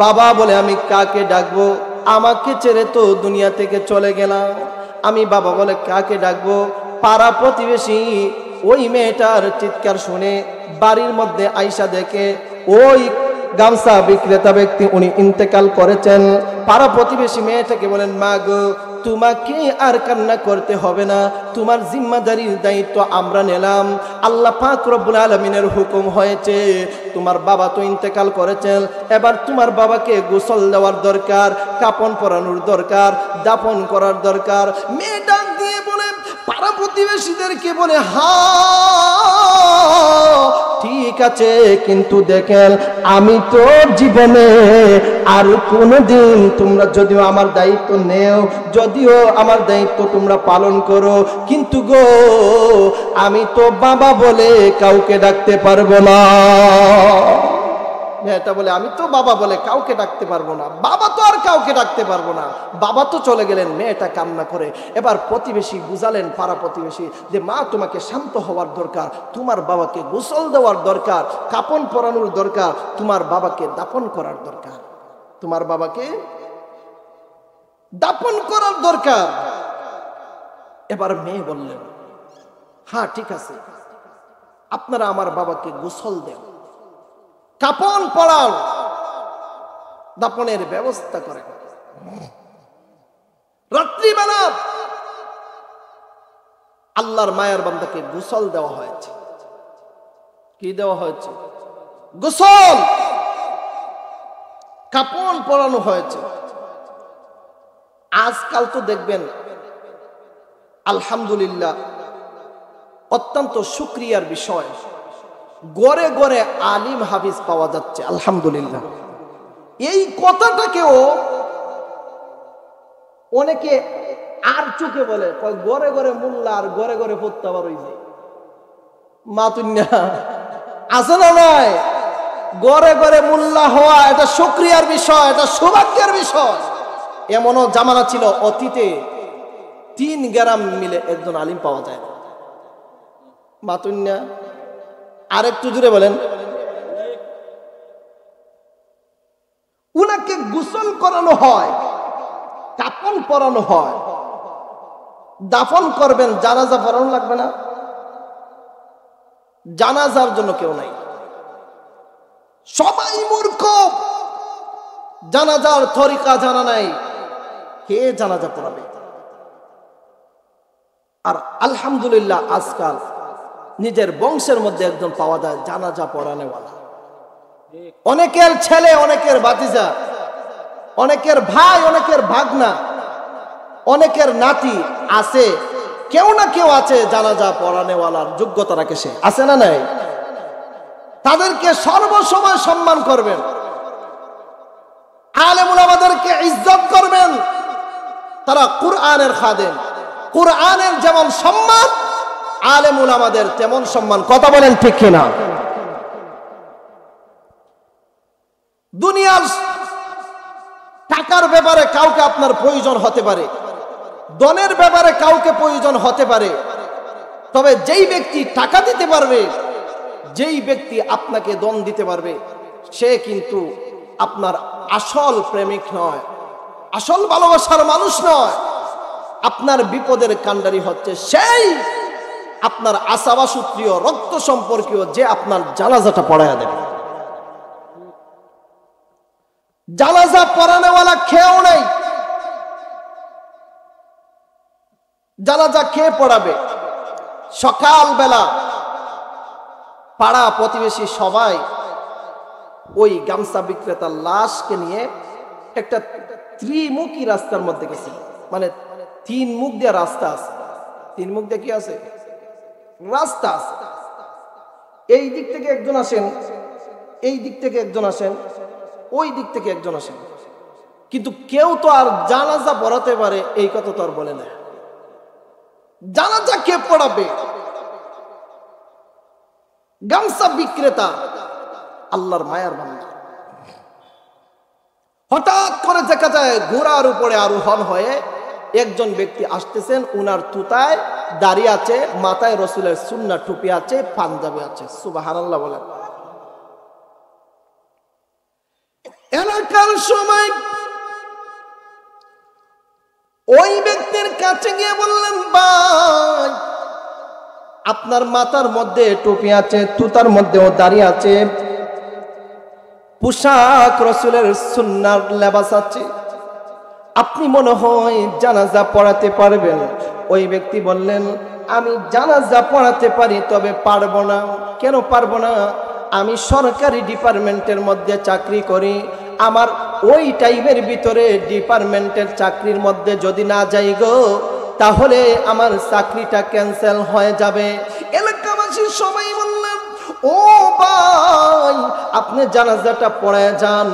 Speaker 1: বাবা বলে আমি কাকে ডাকবো? আমাকে ছেড়ে তো দুনিয়া থেকে চলে গেলাম, আমি বাবা বলে কাকে ডাকবো? পাড়া প্রতিবেশী ওই মেয়েটার চিৎকার শুনে বাড়ির মধ্যে আইসা দেখে ওই গামছা বিক্রেতা ব্যক্তি উনি ইন্তেকাল করেছেন। পাড়া প্রতিবেশী মেয়েটাকে বলেন, মা গো, তোমাকে আর কান্না করতে হবে না, তোমার জিম্মাদারির দায়িত্ব আমরা নিলাম। আল্লাহ পাক রব্বুল আলামিনের হুকুম হয়েছে, তোমার বাবা তো ইন্তেকাল করেছেন, এবার তোমার বাবাকে গোসল দেওয়ার দরকার, কাপন পরানোর দরকার, দাফন করার দরকার। মেয়ে ডাক দিয়ে বলে, পাড়া প্রতিবেশীদেরকে বলে, ঠিক আছে, কিন্তু দেখেন আমি তো জীবনে আর কোনোদিন, তোমরা যদিও আমার দায়িত্ব নেও, যদিও আমার দায়িত্ব তোমরা পালন করো, কিন্তু গো আমি তো বাবা বলে কাউকে ডাকতে পারবো না। মেয়েটা বলে, আমি তো বাবা বলে কাউকে ডাকতে পারবো না, বাবা তো আর কাউকে ডাকতে পারবো না, বাবা তো চলে গেলেন। মেয়েটা কান্না করে। এবার প্রতিবেশী বুঝালেন, পাড়া প্রতিবেশী, যে মা তোমাকে শান্ত হওয়ার দরকার, তোমার বাবাকে গোসল দেওয়ার দরকার, কাপন পরানোর দরকার, তোমার বাবাকে দাফন করার দরকার, তোমার বাবাকে দাফন করার দরকার। এবার মেয়ে বললেন, হ্যাঁ ঠিক আছে, আপনারা আমার বাবাকে গোসল দেন, কাপন পরান, দাফনের ব্যবস্থা করেন। রাত্রিবেলা আল্লাহর মায়ের বান্দাকে গোসল দেওয়া হয়েছে। কি দেওয়া হয়েছে? গোসল, কাপন পরানো হয়েছে। আজকাল তো দেখবেন আলহামদুলিল্লাহ অত্যন্ত শুকরিয়ার বিষয়, গড়ে গড়ে আলিম হাফিজ পাওয়া যাচ্ছে, আলহামদুলিল্লাহ। এই কথাটাকেও অনেকে আর চোখে বলে, গড়ে গড়ে মোল্লা আর গড়ে গড়ে ফত্তাবার হইছে মাতুন্না আছে না নাই? গড়ে গড়ে মোল্লা হওয়া এটা শুকরিয়ার বিষয়, এটা সৌভাগ্যের বিষয়। এমনও জামানা ছিল অতীতে 3 গ্রাম মিলে একজন আলিম পাওয়া যায় না। মাতুন্না আর একটু জুড়ে বলেন। উনাকে গোসল করানো হয়, কাপন পরানো হয়, দাফন করবেন, জানাজা পড়ানো লাগবে না? জানাজার জন্য কেউ নাই, সবাই মূর্খ, জানাজার তরিকা জানা নাই, কে জানাজা পড়াবে? আর আলহামদুলিল্লাহ আজকাল নিজের বংশের মধ্যে একজন পাওয়া যায় জানাজা পড়ানোওয়ালা। অনেকের ছেলে, অনেকের ভাতিজা, অনেকের ভাই, অনেকের ভাগনা, অনেকের নাতি আছে, কেউ না কেউ আছে জানাজা পড়ানোওয়ালার যোগ্যতা রাখে, সে আছে না নাই? তাদেরকে সর্বসময় সম্মান করবেন, আলেম উলামাদেরকে ইজ্জত করবেন। তারা কুরআনের খাদেম, কুরআনের যেমন সম্মান, আলেম উলামাদের তেমন সম্মান। কথা বলেন ঠিক কিনা? দুনিয়ার টাকার ব্যাপারে কাউকে আপনার প্রয়োজন হতে পারে, ধনের ব্যাপারে কাউকে প্রয়োজন হতে পারে, তবে যেই ব্যক্তি টাকা দিতে পারবে, যেই ব্যক্তি আপনাকে ধন দিতে পারবে, সে কিন্তু আপনার আসল প্রেমিক নয়, আসল ভালোবাসার মানুষ নয়। আপনার বিপদের কাণ্ডারি হচ্ছে সেই আপনার আসাবা সূত্রীয় রক্ত সম্পর্কীয়, যে আপনার জানাজাটা পড়ায়া দেবে। জানাজা পড়ানোওয়ালা খেয়েও নাই, জানাজা খেয়ে পড়াবে। সকালবেলা পাড়া প্রতিবেশী সবাই ওই গামছা বিক্রেতার লাশকে নিয়ে একটা ত্রিমুখী রাস্তার মধ্যে গেছিল। মানে 3 মুখ দিয়ে রাস্তা আছে, 3 মুখ দিয়ে কি আছে? রাস্তা আছে। এই দিক থেকে একজন আসেন, এই দিক থেকে একজন আসেন, ওই দিক থেকে একজন আসেন, কিন্তু কেউ তো আর জানাজা পড়াতে পারে এই কথা তো আর বলে না। জানাজা কে পড়াবে? গামছা বিক্রেতা, আল্লাহর মায়ার বান্দা। হঠাৎ করে দেখা যায় ঘোড়ার উপরে আরোহণ হয়ে একজন ব্যক্তি আসতেছেন, উনার তুতায় দাঁড়িয়ে আছে, মাথায় রসুলের সুন্নাহ টুপি আছে, পাঞ্জাবি আছে। সুবহানাল্লাহ বলেন। এলাকার সময় ওই ব্যক্তির কাছে গিয়ে বললেন, ভাই আপনার মাথার মধ্যে টুপি আছে, তুতার মধ্যেও দাঁড়িয়ে আছে, পোশাক রসুলের সুন্নাহর লেবাস আছে, আপনি মনে হয় জানাজা পড়াতে পারবেন? ওই ব্যক্তি বললেন, আমি জানাজা পড়াতে পারি, তবে পারবো না। কেন পারবো না? আমি সরকারি ডিপার্টমেন্টের মধ্যে চাকরি করি, আমার ওই টাইমের ভিতরে ডিপার্টমেন্টের চাকরির মধ্যে যদি না যাই গো, তাহলে আমার চাকরিটা ক্যান্সেল হয়ে যাবে। এলাকাবাসী সবাই বললেন, ও ভাই আপনি জানাজাটা পড়ায় যান,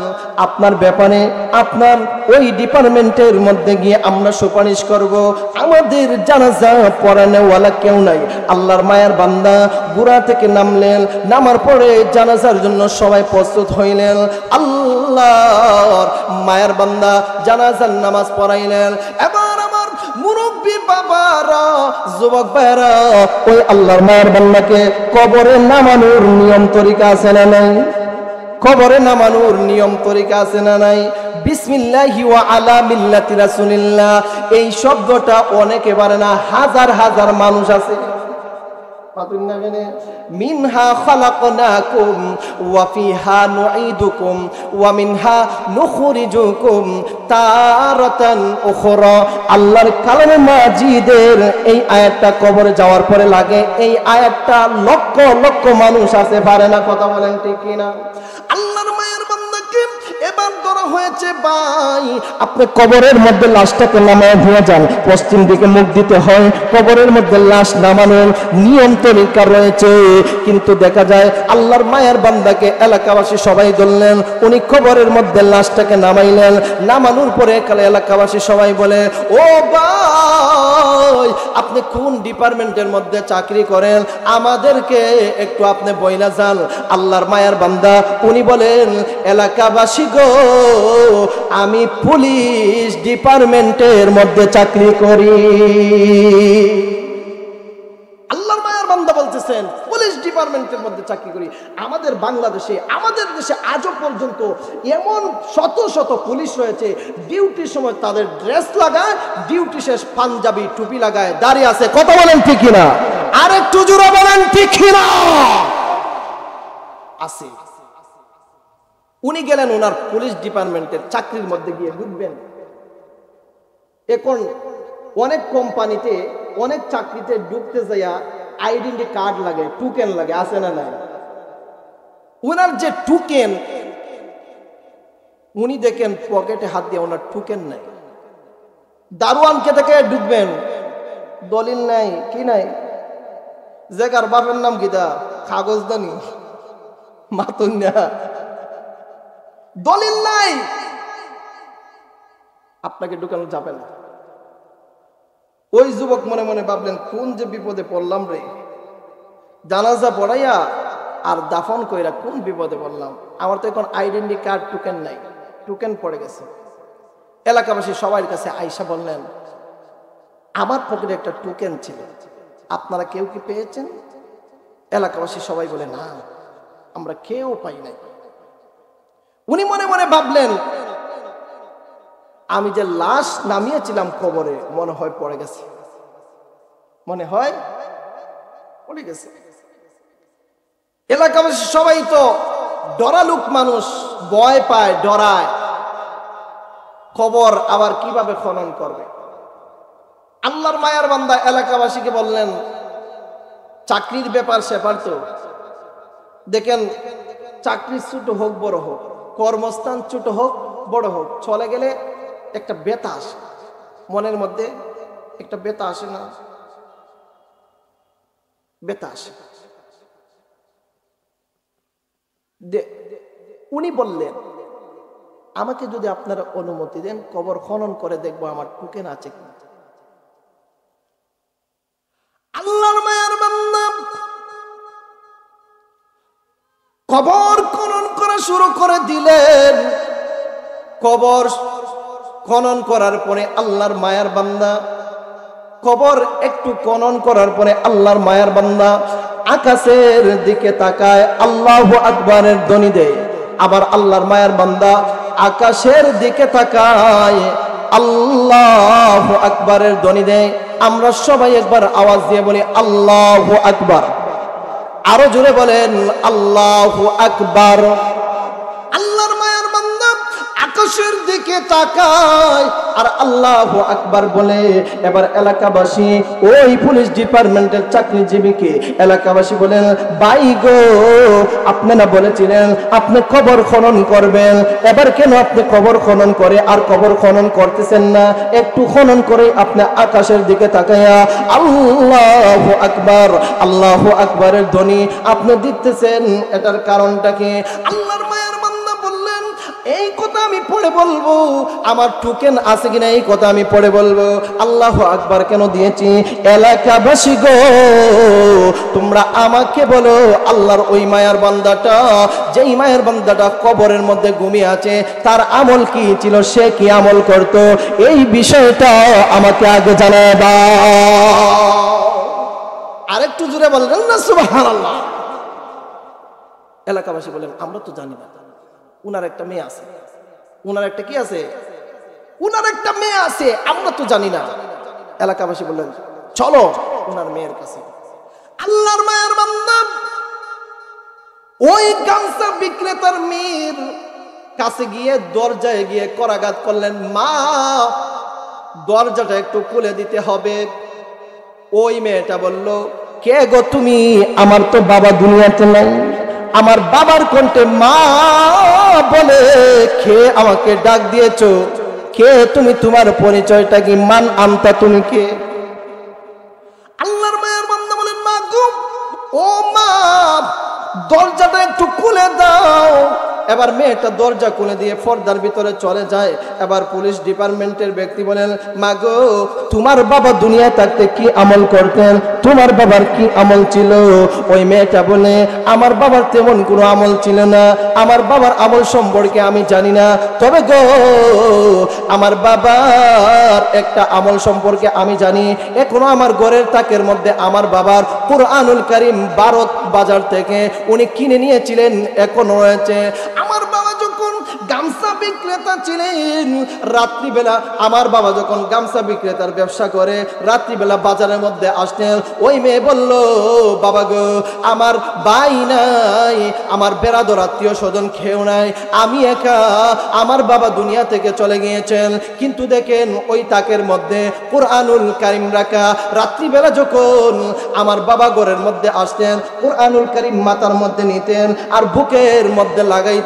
Speaker 1: আপনার ব্যাপারে আপনার ওই ডিপার্টমেন্টের মধ্যে গিয়ে আমরা সুপারিশ করব। আমাদের জানাজা পড়ানোওয়ালা কেউ নাই। আল্লাহর মায়ের বান্দা গুড়া থেকে নামলেন, নামার পরে জানাজার জন্য সবাই প্রস্তুত হইলেন। আল্লাহর মায়ের বান্দা জানাজার নামাজ পড়াইলেন। এবার আমার মুরব্বী বাবারা, যুবক ভাইরা, ওই আল্লাহর মায়ের বান্দাকে কবরে নামানোর নিয়ম তরিকা আছে না নাই? কবরে নামানোর নিয়ম তরিকা আছে না নাই? বিসমিল্লাহি ওয়া আলা মিল্লাতি রাসূলিল্লাহ, এই শব্দটা অনেকে পারে না, হাজার হাজার মানুষ আছে। মিনহা খালাকনাকুম ওয়া ফিহা নুঈদুকুম ওয়া মিনহা নুখরিজুকুম তারাতান উখরা। আল্লাহর কালামে মাজিদের এই আয়াতটা কবরে যাওয়ার পরে লাগে। এই আয়াতটা লক্ষ লক্ষ মানুষ আছে পারে না। কথা বলেন ঠিক কিনা? আল্লাহর মায়ের বান্দাকে এবার ধরা হয়েছে, ভাই আপনি কবরের মধ্যে লাশটাকে নামায় দিয়ে যান, পশ্চিম দিকে মুখ দিতে হয়। কবরের মধ্যে লাশ নামানোর নিয়ম তরিকা রয়েছে, কিন্তু দেখা যায় আল্লাহর মায়ের বান্দাকে এলাকাবাসী সবাই ধরলেন, উনি কবরের মধ্যে লাশটাকে নামাইলেন। নামানোর পরে এলাকাবাসী সবাই বলে, ও ভাই আপনি কোন ডিপার্টমেন্টের মধ্যে চাকরি করেন, আমাদেরকে একটু আপনি বইলা যান। আল্লাহর মায়ের বান্দা উনি বলেন, এলাকাবাসী গো, আমি পুলিশ ডিপার্টমেন্টের মধ্যে চাকরি করি। আল্লাহর মায়ের বান্দা বলতেছেন, পুলিশ ডিপার্টমেন্টের মধ্যে চাকরি করি। আমাদের বাংলাদেশে, আমাদের দেশে আজও পর্যন্ত এমন শত শত পুলিশ রয়েছে, ডিউটির সময় তাদের ড্রেস লাগায়, ডিউটি শেষ পাঞ্জাবি টুপি লাগায় দাঁড়িয়ে আছে। কথা বলেন ঠিক কিনা? আর একটু জোরে বলেন ঠিক কিনা? আছে। উনি গেলেন ওনার পুলিশ ডিপার্টমেন্টের চাকরির মধ্যে গিয়ে ঢুকবেন। এখন অনেক কোম্পানিতে, অনেক চাকরিতে ঢুকতে যাইয়া আইডেন্টি কার্ড লাগে, টোকেন লাগে, আছে না নাই? ওনার যে টোকেন, উনি দেখেন পকেটে হাত দিয়ে ওনার টোকেন নাই। দারোয়ানকে থেকে ঢুকবেন, দলিল নাই, কি নাই, জায়গার বাপের নাম গীতা, কাগজ দানি মাতুন না, দলিল নাই, আপনাকে ঢুকানো যাবে না। ওই যুবক মনে মনে ভাবলেন, কোন যে বিপদে পড়লাম রে, জানাজা পড়াইয়া আর দাফন কইরা কোন বিপদে পড়লাম। আমার তো এখন আইডেন্টি কার্ড, টোকেন নাই, টোকেন পড়ে গেছে। এলাকাবাসী সবার কাছে আইসা বললেন, আমার পকেটে একটা টোকেন ছিল, আপনারা কেউ কি পেয়েছেন? এলাকাবাসী সবাই বলে, না আমরা কেউ পাই নাই। উনি মনে মনে ভাবলেন, আমি যে লাশ নামিয়েছিলাম কবরে, মনে হয় পড়ে গেছে, মনে হয় পড়ে গেছে। এলাকাবাসী সবাই তো ডরালুক মানুষ, ভয় পায়, ডরায়, কবর আবার কিভাবে খনন করবে। আল্লাহর মায়ার বান্দা এলাকাবাসীকে বললেন, চাকরির ব্যাপার স্যাপার তো দেখেন, চাকরি ছোট হোক বড় হোক, কর্মস্থান ছোট হোক বড় হোক, চলে গেলে একটা ব্যথা আসে মনের মধ্যে, একটা ব্যথা আসে না? ব্যথা আসে। উনি বললেন, আমাকে যদি আপনারা অনুমতি দেন, কবর খনন করে দেখবো আমার টোকেন আছে কি। আল্লাহর মায়ার বান্দা কবর খনন করা শুরু করে দিলেন। কবর খনন করার পরে আল্লাহর মায়ার বান্দা, কবর একটু খনন করার পরে আল্লাহর মায়ার বান্দা আকাশের দিকে তাকায়, আল্লাহু আকবারের ধ্বনি দেয়। আবার আল্লাহর মায়ার বান্দা আকাশের দিকে তাকায়, আল্লাহু আকবারের ধ্বনি দেয়। আমরা সবাই একবার আওয়াজ দিয়ে বলি আল্লাহু আকবার। আরো জোরে বলেন আল্লাহু আকবার। আল্লাহর মায়ার বান্দা আকাশের দিকে তাকায় আর আল্লাহু আকবার বলে। এবার এলাকাবাসী, ওই পুলিশ ডিপার্টমেন্টের চাকরিজীবীকে এলাকাবাসী বলেন, ভাই গো, আপনি না বলেছিলেন আপনি কবর খনন করবেন, এবার কেন আপনি কবর খনন করে আর কবর খনন করতেছেন না? একটু খনন করে আপনি আকাশের দিকে তাকায়া আল্লাহু আকবার, আল্লাহু আকবারের ধ্বনি আপনি দিতেছেন, এটার কারণটা কি? আল্লাহর মায়ার বান্দা বললেন, এই কথা আমি পড়ে বলবো, আমার টোকেন আছে কিনা এই কথা আমি পড়ে বলবো। আল্লাহু আকবার কেন দিয়েছি? এলাকাবাসী গো, তোমরা আমাকে বলো, আল্লাহর ওই মায়ার বান্দাটা, যেই মায়ের বান্দাটা কবরের মধ্যে ঘুমিয়ে আছে, তার আমল কি ছিল, সে কি আমল করত, এই বিষয়টা আমাকে আগে জানাবা। আরেকটু জোরে বললেন না সুবহানাল্লাহ। এলাকাবাসী বলেন, আমরা তো জানি না, উনার একটা মেয়ে আছে, উনার একটা কি আছে, উনার একটা মেয়ে আছে, আমরা তো জানি না। এলাকাবাসী বললেন, চলো উনার মেয়ের কাছে। আল্লাহর মায়ের বান্দা ওই গামছা বিক্রেতার মেয়ের কাছে গিয়ে দরজায় গিয়ে করাঘাত করলেন, মা দরজাটা একটু খুলে দিতে হবে। ওই মেয়েটা বলল, কে গো তুমি? আমার তো বাবা দুনিয়াতে নাই। আমার বাবার কণ্ঠে মা বলে খেয়ে আমাকে ডাক দিয়েছো, কে তুমি? তোমার পরিচয়টা কি? মান আনতা, তুমি কে? আল্লাহর মায়ের বান্দা বলেন, মা গো, ও মা, দরজাটা একটু খুলে দাও। এবার মেয়েটা দরজা খুলে দিয়ে পর্দার ভিতরে চলে যায়। এবার পুলিশ ডিপার্টমেন্টের ব্যক্তি বলেন, মাগো, তোমার বাবা দুনিয়ায় থাকতে কি আমল করতেন? তোমার বাবার কি আমল ছিল? ওই মেয়েটা বলে, আমার বাবার তেমন কোনো আমল ছিল না, আমার বাবার আমল সম্পর্কে আমি জানি না, তবে গো আমার বাবার একটা আমল সম্পর্কে আমি জানি। এখনো আমার ঘরের তাকের মধ্যে আমার বাবার কুরআনুল কারীম ভারত বাজার থেকে উনি কিনে নিয়েছিলেন, এখনো রয়েছে। আমার বাবা যখন গামছা বিক্রেতা ছিলেন, রাত্রিবেলা আমার বাবা যখন গামছা বিক্রেতার ব্যবসা করে, রাত্রিবেলা বাজারের মধ্যে আসতেন। ওই মেয়ে বলল, বাবা গো, আমার ভাই নাই, আমার বেরাদর আত্মীয় স্বজন খেয়েও নাই, আমি একা, আমার বাবা দুনিয়া থেকে চলে গিয়েছেন। কিন্তু দেখেন ওই তাকের মধ্যে কুরআনুল কারীম রাখা। রাত্রিবেলা যখন আমার বাবা ঘরের মধ্যে আসতেন, কুরআনুল কারীম মাথার মধ্যে নিতেন আর বুকের মধ্যে লাগাইতেন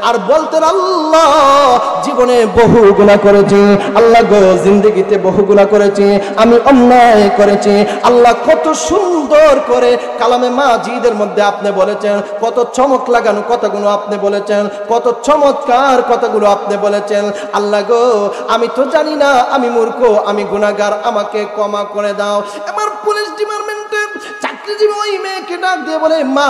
Speaker 1: আর বলতেন, আল্লাহ, জীবনে বহু গুনাহ করেছি, আল্লাহ গো, জিন্দেগিতে বহু গুনাহ করেছি, আমি অন্যায় করেছি। আল্লাহ, কত সুন্দর করে কালামে মাজিদের মধ্যে আপনি বলেছেন, কত চমক লাগানো কথাগুলো আপনি বলেছেন, কত চমৎকার কথাগুলো আপনি বলেছেন। আল্লাহ গো, আমি তো জানি না, আমি মূর্খ, আমি গুনাহগার, আমাকে ক্ষমা করে দাও। আমার পুলিশ ডিপার্টমেন্টের চাকরিজীবী ওই মেয়েকে ডাক দিয়ে বলে, মা,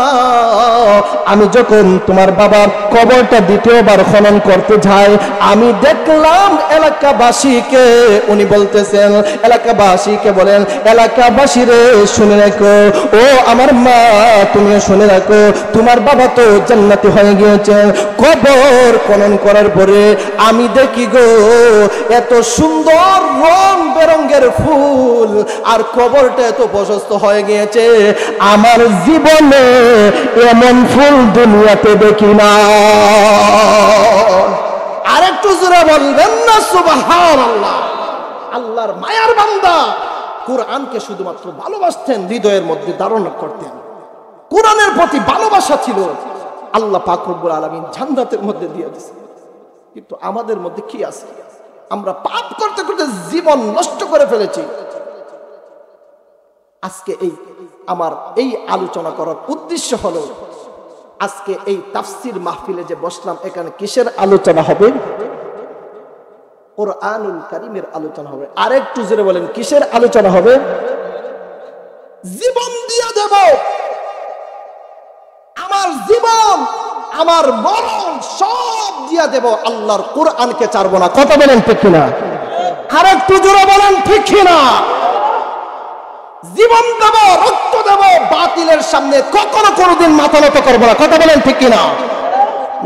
Speaker 1: আমি যখন তোমার বাবার কবরটা দ্বিতীয়বার খনন করতে যাই, আমি দেখলাম এলাকাবাসীকে, উনি বলতেছেন এলাকাবাসীকে বলেন, এলাকাবাসী রে শুনে রাখো, ও আমার মা তুমিও শুনে রাখো, তোমার বাবা তো জান্নাতি হয়ে গিয়েছেন। কবর খনন করার পরে আমি দেখি গো, এত সুন্দর রং বেরঙের ফুল আর কবরটা এত প্রশস্ত হয়ে গিয়েছে, আমার জীবনে এমন ফুল দুনিয়াতে দেখি না। আরেকটু জোরে বলবেন না সুবহানাল্লাহ। আল্লাহর মায়ার বান্দা কোরআনকে শুধুমাত্র ভালোবাসতেন, হৃদয়ের মধ্যে ধারণ করতেন, কোরআনের প্রতি ভালোবাসা ছিল। আল্লাহ পাক রব্বুল আলামিন জান্নাতের মধ্যে দিয়ে দিয়েছেন। কিন্তু আমাদের মধ্যে কি আছে? আমরা পাপ করতে করতে জীবন নষ্ট করে ফেলেছি। আজকে আমার এই আলোচনা করার উদ্দেশ্য হলো, আজকে এই তাফসীর মাহফিলে যে বসলাম, এখানে কিসের আলোচনা হবে? কুরআনুল কারীমের আলোচনা হবে। আরেকটু জোরে বলেন, কিসের আলোচনা হবে? জীবন দিয়ে দেব, আমার জীবন আমার মরণ সব দিয়া দেব, আল্লাহর কোরআনকে ছাড়বো না। কথা বলেন ঠিক কিনা? আর একটু জোরে বলেন ঠিক কিনা? জীবন দেব, রক্ত দেব, বাতিলের সামনে কখনো কোনোদিন মাথা নত করবো না। কথা বলেন ঠিক কিনা?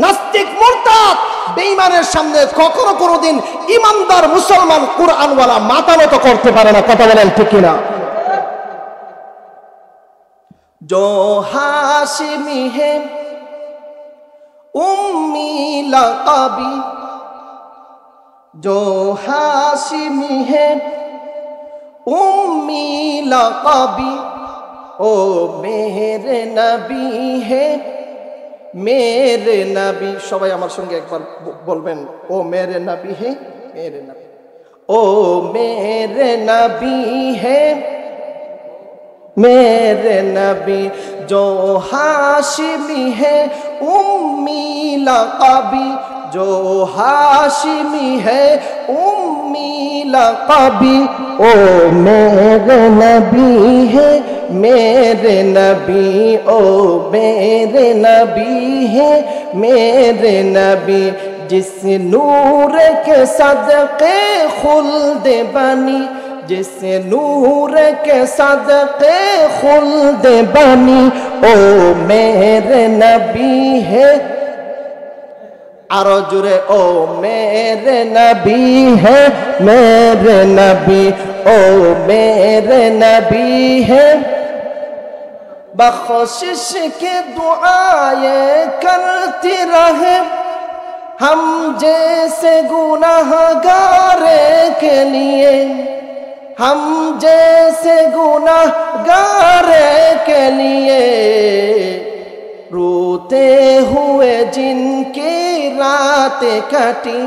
Speaker 1: নাস্তিক মুরতাদ বেঈমানের সামনে কখনো কোনোদিন ইমানদার মুসলমান কুরআনওয়ালা মাথা নত করতে পারে না। কথা বলেন ঠিক কিনা? जो हाशिमी है उम्मी लक़बी, जो हाशिमी है उम्मी लक़बी, ओ मेरे नबी है मेरे नबी। সবাই আমার সঙ্গে একবার বলবেন, ও মেরে নবী है मेरे नबी, ओ मेरे नबी है मेरे नबी, जो हाशिमी है उम्मी लक़बी, जो हाशिमी है उम्मी लक़बी, ओ मेरे नबी है मेरे नबी, ओ मेरे नबी है मेरे नबी, जिस नूर के सदक़े खुल्द बनी, जिस नूर के सदक़े खुल्द बनी, ओ मेरे नबी है। आरो जुरे, ओ मेरे नबी है मेरे नबी, ओ मेरे नबी है। बख्शिश के दुआएं करती रहे हम जैसे गुनाहगार के लिए, हम जैसे गुनाहगार के लिए, रोते हुए जिनकी रात कटी,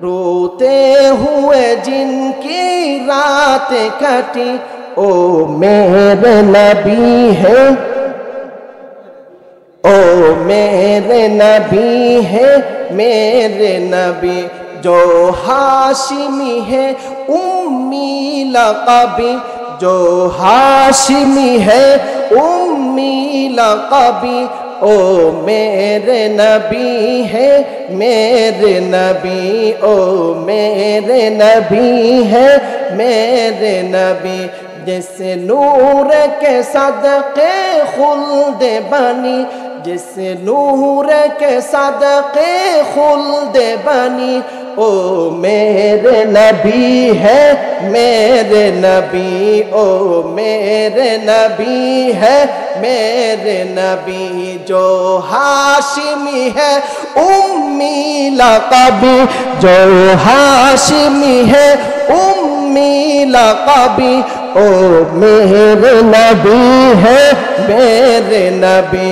Speaker 1: रोते हुए जिनकी रात कटी, ओ मेरे नबी है, ओ मेरे नबी है मेरे नबी, जो हाशिमी है उम्मी लक़बी, जो हाशिमी है उम्मी लक़बी, ओ मेरे नबी है मेरे नबी, ओ मेरे नबी है मेरे नबी, जिस नूर के सदक़े खुल्द बनी, जिस नूर के सदक़े खुल्द बनी, ओ मेरे नबी है मेरे नबी, ओ मेरे नबी है मेरे नबी, जो हाशिमी है उम्मी लक़बी, जो हाशिमी है उम्मी लक़बी, ओ मेरे नबी है मेरे नबी।